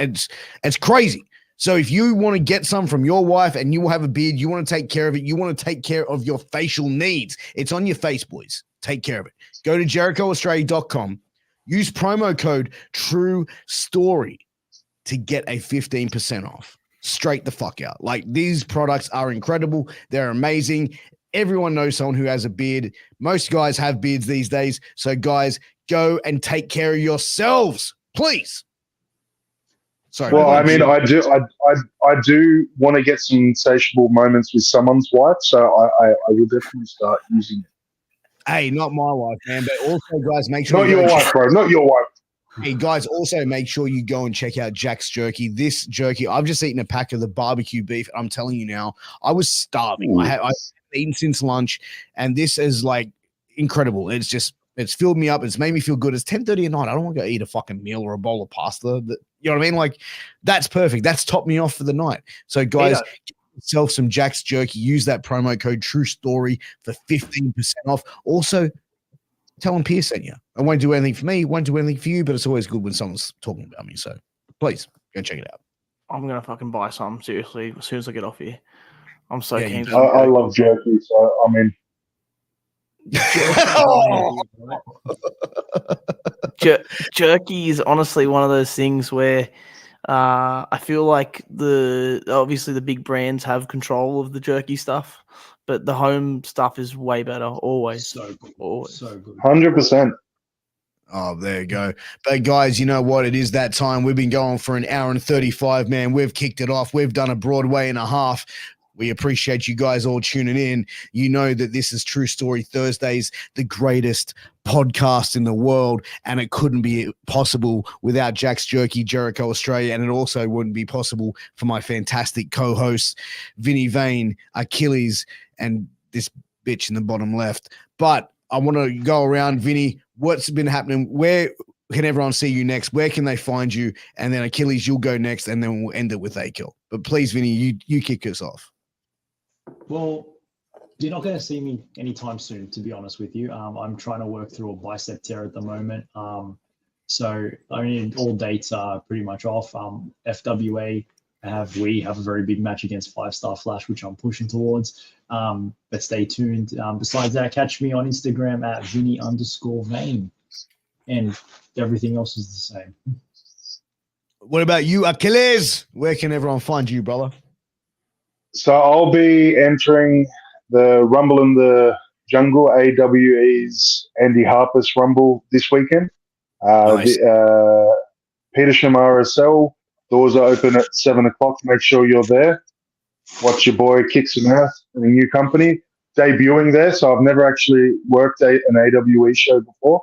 crazy. So if you want to get some from your wife and you have a beard, you want to take care of it, you want to take care of your facial needs, it's on your face, boys. Take care of it. Go to JerichoAustralia.com. Use promo code TRUESTORY to get a 15% off. Straight the fuck out. Like, these products are incredible. They're amazing. Everyone knows someone who has a beard. Most guys have beards these days. So guys, go and take care of yourselves, please. Sorry. Well, I mean, I do want to get some insatiable moments with someone's wife, so I will definitely start using it. Hey, not my wife, man. But also, guys, make sure Not you your go wife, bro. Not your wife. Hey guys, also make sure you go and check out Jack's Jerky. This jerky, I've just eaten a pack of the barbecue beef. I'm telling you now, I was starving. I haven't eaten since lunch, and this is like incredible. It's filled me up. It's made me feel good. It's 10:30 at night. I don't want to go eat a fucking meal or a bowl of pasta. You know what I mean? Like that's perfect. That's topped me off for the night. So guys, get yourself some Jack's Jerky. Use that promo code True Story for 15% off. Also, tell them Piers sent you. I won't do anything for me, won't do anything for you, but it's always good when someone's talking about me. So please go check it out. I'm gonna fucking buy some, seriously, as soon as I get off here. I'm so Yeah, keen. I love jerky, so I'm in. Jerky is honestly one of those things where I feel like obviously the big brands have control of the jerky stuff, but the home stuff is way better. Always, So good. always. So good. 100%. Oh, there you go. But guys, you know what? It is that time. We've been going for an hour and 35, man. We've kicked it off. We've done a Broadway and a half. We appreciate you guys all tuning in. You know that this is True Story Thursdays, the greatest podcast in the world, and it couldn't be possible without Jack's Jerky, Jericho Australia, and it also wouldn't be possible for my fantastic co-hosts, Vinny Vane, Achilles, and this bitch in the bottom left. But I want to go around, Vinny. What's been happening? Where can everyone see you next? Where can they find you? And then Achilles, you'll go next, and then we'll end it with Akil. But please, Vinny, you kick us off. Well, you're not going to see me anytime soon, to be honest with you. I'm trying to work through a bicep tear at the moment. So I mean, all dates are pretty much off. FWA we have a very big match against 5-Star Flash, which I'm pushing towards. But stay tuned. Besides that, catch me on Instagram at Vinny_Vane. And everything else is the same. What about you, Achilles? Where can everyone find you, brother? So I'll be entering the Rumble in the Jungle, AWE's Andy Harper's Rumble this weekend. Nice. Peter Shamara cell. Doors are open at 7 o'clock. Make sure you're there. Watch your boy kick some ass in a new company. Debuting there, so I've never actually worked an AWE show before.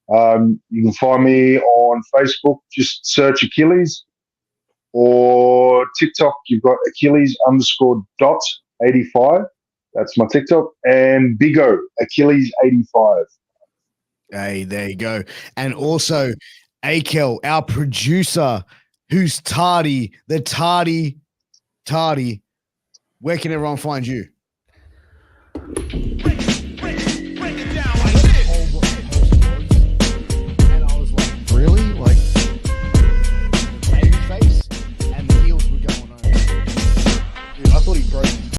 You can find me on Facebook. Just search Achilles. Or TikTok, you've got Achilles_.85. That's my TikTok. And Bigo, Achilles85. Hey, there you go. And also, Akel, our producer, who's tardy, the tardy. Where can everyone find you?